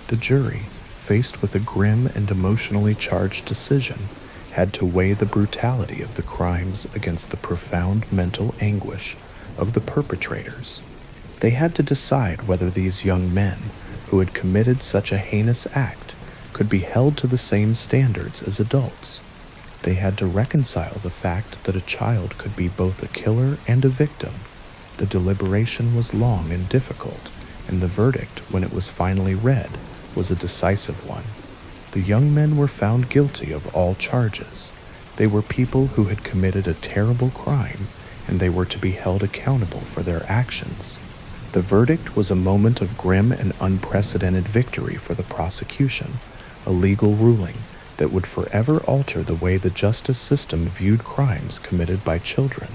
The jury, faced with a grim and emotionally charged decision, had to weigh the brutality of the crimes against the profound mental anguish of the perpetrators. They had to decide whether these young men, who had committed such a heinous act, could be held to the same standards as adults. They had to reconcile the fact that a child could be both a killer and a victim. The deliberation was long and difficult, and the verdict, when it was finally read, was a decisive one. The young men were found guilty of all charges. They were people who had committed a terrible crime, and they were to be held accountable for their actions. The verdict was a moment of grim and unprecedented victory for the prosecution, a legal ruling that would forever alter the way the justice system viewed crimes committed by children.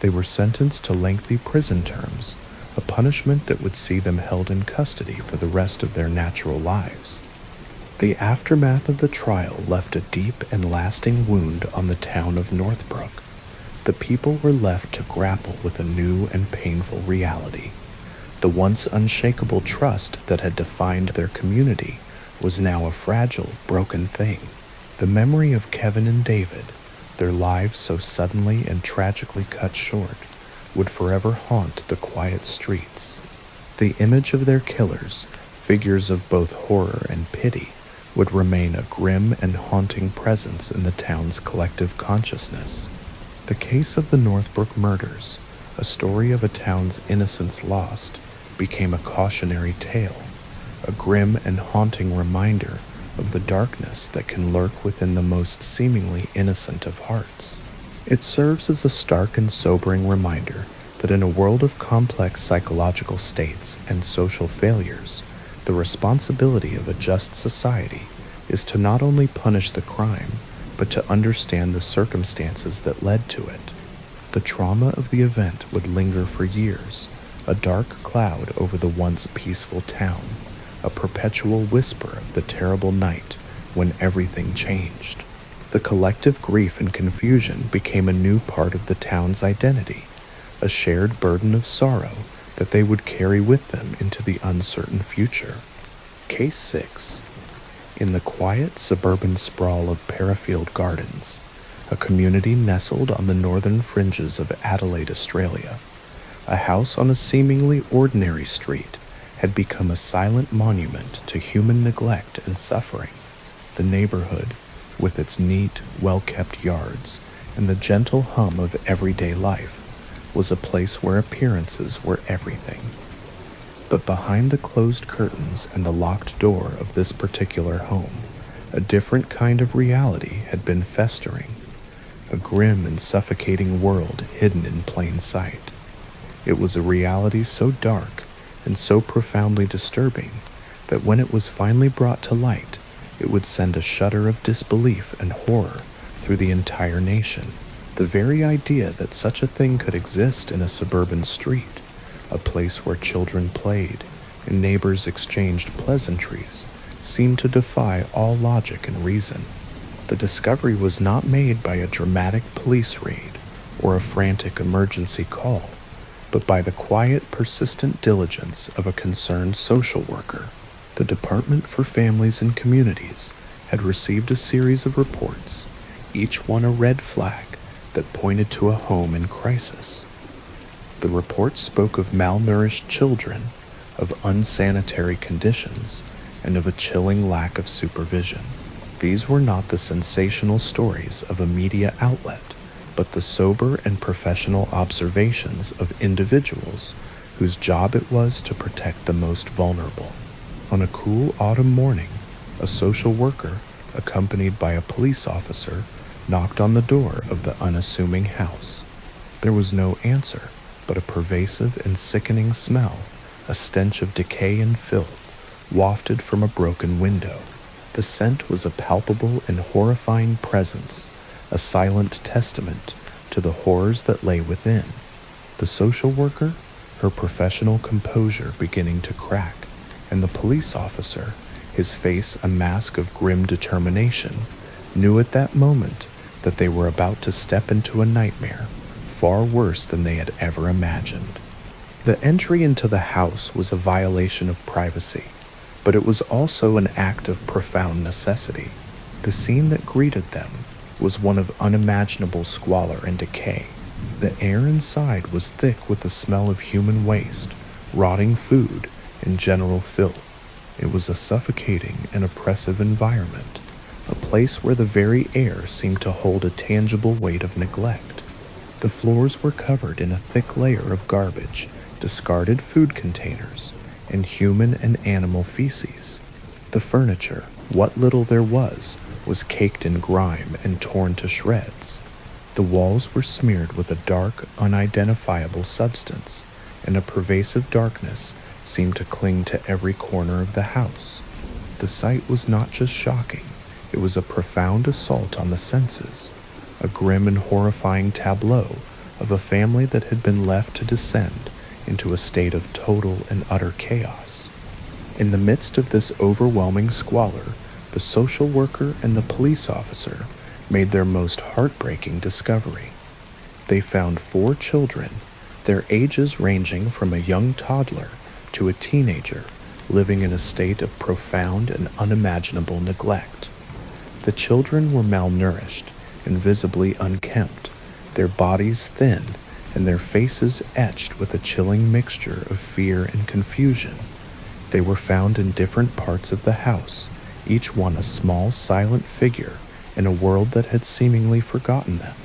They were sentenced to lengthy prison terms, a punishment that would see them held in custody for the rest of their natural lives. The aftermath of the trial left a deep and lasting wound on the town of Northbrook. The people were left to grapple with a new and painful reality. The once unshakable trust that had defined their community was now a fragile, broken thing. The memory of Kevin and David, their lives so suddenly and tragically cut short, would forever haunt the quiet streets. The image of their killers, figures of both horror and pity, would remain a grim and haunting presence in the town's collective consciousness. The case of the Northbrook murders, a story of a town's innocence lost, became a cautionary tale, a grim and haunting reminder of the darkness that can lurk within the most seemingly innocent of hearts. It serves as a stark and sobering reminder that in a world of complex psychological states and social failures, the responsibility of a just society is to not only punish the crime, but to understand the circumstances that led to it. The trauma of the event would linger for years, a dark cloud over the once peaceful town, a perpetual whisper of the terrible night when everything changed. The collective grief and confusion became a new part of the town's identity, a shared burden of sorrow that they would carry with them into the uncertain future. Case 6. In the quiet suburban sprawl of Parafield Gardens, a community nestled on the northern fringes of Adelaide, Australia, a house on a seemingly ordinary street had become a silent monument to human neglect and suffering. The neighborhood, with its neat, well-kept yards and the gentle hum of everyday life, was a place where appearances were everything. But behind the closed curtains and the locked door of this particular home, a different kind of reality had been festering, a grim and suffocating world hidden in plain sight. It was a reality so dark and so profoundly disturbing that when it was finally brought to light, it would send a shudder of disbelief and horror through the entire nation. The very idea that such a thing could exist in a suburban street, a place where children played and neighbors exchanged pleasantries, seemed to defy all logic and reason. The discovery was not made by a dramatic police raid or a frantic emergency call, but by the quiet, persistent diligence of a concerned social worker. The Department for Families and Communities had received a series of reports, each one a red flag that pointed to a home in crisis. The reports spoke of malnourished children, of unsanitary conditions, and of a chilling lack of supervision. These were not the sensational stories of a media outlet, but the sober and professional observations of individuals whose job it was to protect the most vulnerable. On a cool autumn morning, a social worker, accompanied by a police officer, knocked on the door of the unassuming house. There was no answer, but a pervasive and sickening smell, a stench of decay and filth, wafted from a broken window. The scent was a palpable and horrifying presence, a silent testament to the horrors that lay within. The social worker, her professional composure beginning to crack, and the police officer, his face a mask of grim determination, knew at that moment that they were about to step into a nightmare far worse than they had ever imagined. The entry into the house was a violation of privacy, but it was also an act of profound necessity. The scene that greeted them was one of unimaginable squalor and decay. The air inside was thick with the smell of human waste, rotting food, and general filth. It was a suffocating and oppressive environment, a place where the very air seemed to hold a tangible weight of neglect. The floors were covered in a thick layer of garbage, discarded food containers, and human and animal feces. The furniture, what little there was caked in grime and torn to shreds. The walls were smeared with a dark, unidentifiable substance, and a pervasive darkness seemed to cling to every corner of the house. The sight was not just shocking, it was a profound assault on the senses, a grim and horrifying tableau of a family that had been left to descend into a state of total and utter chaos. In the midst of this overwhelming squalor, the social worker and the police officer made their most heartbreaking discovery. They found 4 children, their ages ranging from a young toddler to a teenager, living in a state of profound and unimaginable neglect. The children were malnourished and visibly unkempt, their bodies thin and their faces etched with a chilling mixture of fear and confusion. They were found in different parts of the house, each one a small, silent figure in a world that had seemingly forgotten them.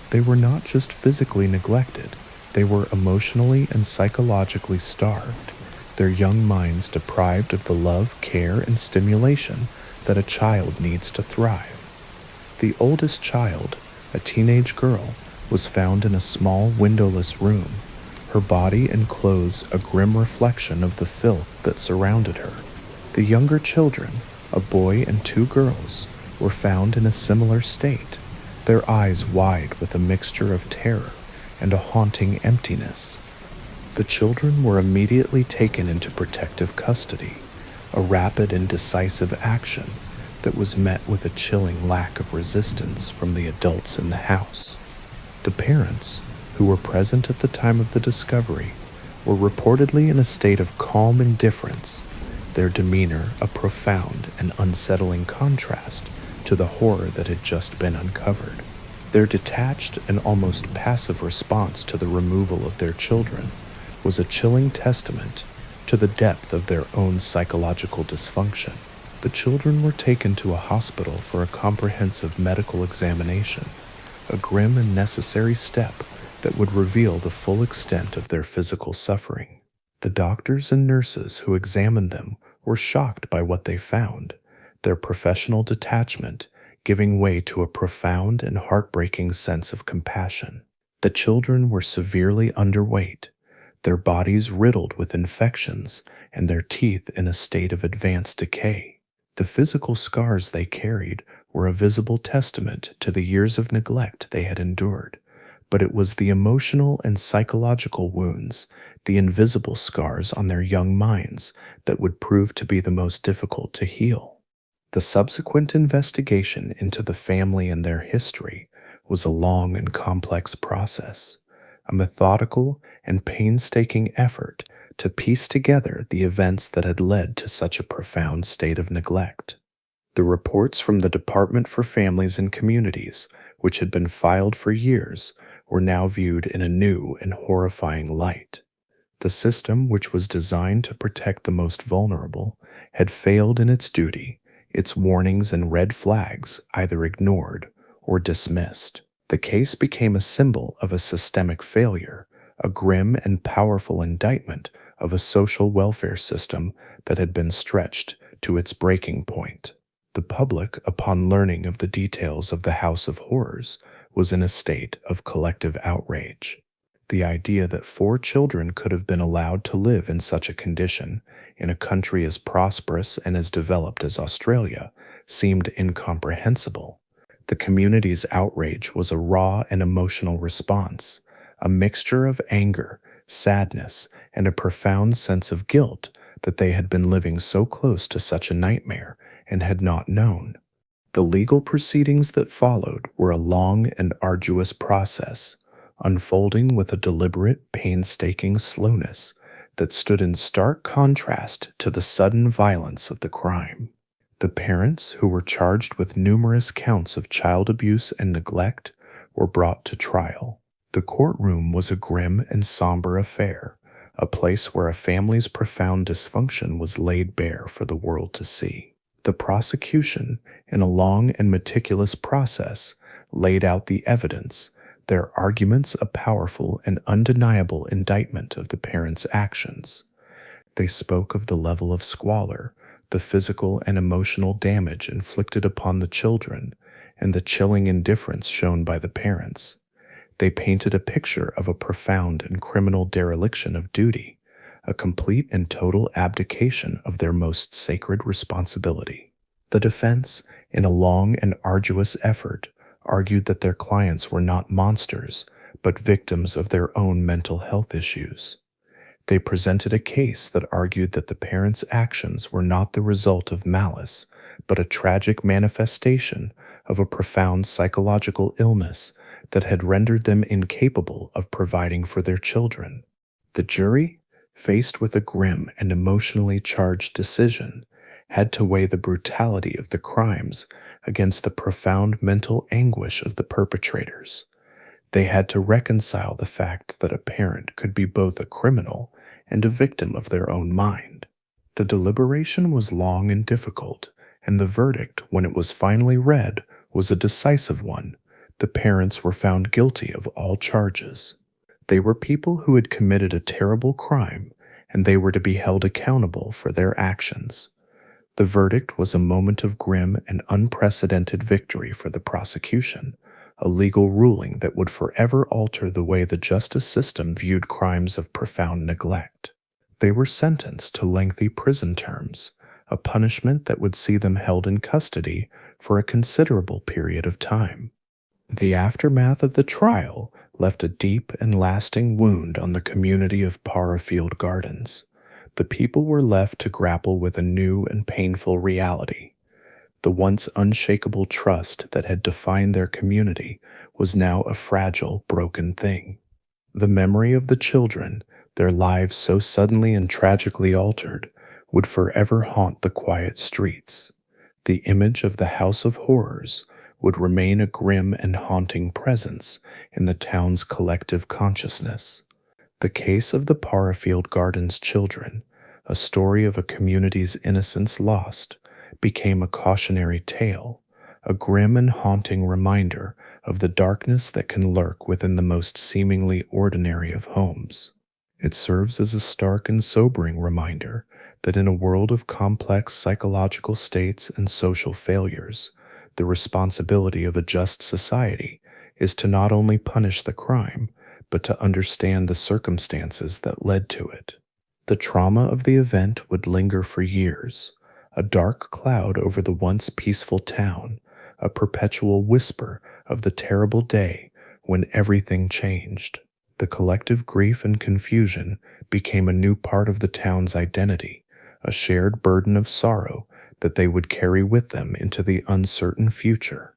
They were not just physically neglected, they were emotionally and psychologically starved, their young minds deprived of the love, care, and stimulation that a child needs to thrive. The oldest child, a teenage girl, was found in a small windowless room, her body and clothes a grim reflection of the filth that surrounded her. The younger children, a boy and two girls, were found in a similar state, their eyes wide with a mixture of terror and a haunting emptiness. The children were immediately taken into protective custody, a rapid and decisive action that was met with a chilling lack of resistance from the adults in the house. The parents, who were present at the time of the discovery, were reportedly in a state of calm indifference, their demeanor a profound and unsettling contrast to the horror that had just been uncovered. Their detached and almost passive response to the removal of their children was a chilling testament to the depth of their own psychological dysfunction. The children were taken to a hospital for a comprehensive medical examination, a grim and necessary step that would reveal the full extent of their physical suffering. The doctors and nurses who examined them were shocked by what they found, their professional detachment giving way to a profound and heartbreaking sense of compassion. The children were severely underweight, their bodies riddled with infections and their teeth in a state of advanced decay. The physical scars they carried were a visible testament to the years of neglect they had endured, but it was the emotional and psychological wounds, the invisible scars on their young minds, that would prove to be the most difficult to heal. The subsequent investigation into the family and their history was a long and complex process, a methodical and painstaking effort to piece together the events that had led to such a profound state of neglect. The reports from the Department for Families and Communities, which had been filed for years, were now viewed in a new and horrifying light. The system, which was designed to protect the most vulnerable, had failed in its duty, its warnings and red flags either ignored or dismissed. The case became a symbol of a systemic failure, a grim and powerful indictment of a social welfare system that had been stretched to its breaking point. The public, upon learning of the details of the House of Horrors, was in a state of collective outrage. The idea that 4 children could have been allowed to live in such a condition in a country as prosperous and as developed as Australia seemed incomprehensible. The community's outrage was a raw and emotional response, a mixture of anger, sadness, and a profound sense of guilt that they had been living so close to such a nightmare and had not known. The legal proceedings that followed were a long and arduous process, unfolding with a deliberate, painstaking slowness that stood in stark contrast to the sudden violence of the crime. The parents, who were charged with numerous counts of child abuse and neglect, were brought to trial. The courtroom was a grim and somber affair, a place where a family's profound dysfunction was laid bare for the world to see. The prosecution, in a long and meticulous process, laid out the evidence, their arguments a powerful and undeniable indictment of the parents' actions. They spoke of the level of squalor, the physical and emotional damage inflicted upon the children, and the chilling indifference shown by the parents. They painted a picture of a profound and criminal dereliction of duty, a complete and total abdication of their most sacred responsibility. The defense, in a long and arduous effort, argued that their clients were not monsters, but victims of their own mental health issues. They presented a case that argued that the parents' actions were not the result of malice, but a tragic manifestation of a profound psychological illness that had rendered them incapable of providing for their children. The jury, faced with a grim and emotionally charged decision, had to weigh the brutality of the crimes against the profound mental anguish of the perpetrators. They had to reconcile the fact that a parent could be both a criminal and a victim of their own mind. The deliberation was long and difficult, and the verdict, when it was finally read, was a decisive one, The parents were found guilty of all charges. They were people who had committed a terrible crime, and they were to be held accountable for their actions. The verdict was a moment of grim and unprecedented victory for the prosecution, a legal ruling that would forever alter the way the justice system viewed crimes of profound neglect. They were sentenced to lengthy prison terms, a punishment that would see them held in custody for a considerable period of time. The aftermath of the trial left a deep and lasting wound on the community of Parafield Gardens. The people were left to grapple with a new and painful reality. The once unshakable trust that had defined their community was now a fragile, broken thing. The memory of the children, their lives so suddenly and tragically altered, would forever haunt the quiet streets. The image of the House of Horrors would remain a grim and haunting presence in the town's collective consciousness. The case of the Parafield Gardens children, a story of a community's innocence lost, became a cautionary tale, a grim and haunting reminder of the darkness that can lurk within the most seemingly ordinary of homes. It serves as a stark and sobering reminder that in a world of complex psychological states and social failures, the responsibility of a just society is to not only punish the crime, but to understand the circumstances that led to it. The trauma of the event would linger for years, a dark cloud over the once peaceful town, a perpetual whisper of the terrible day when everything changed. The collective grief and confusion became a new part of the town's identity, a shared burden of sorrow that they would carry with them into the uncertain future.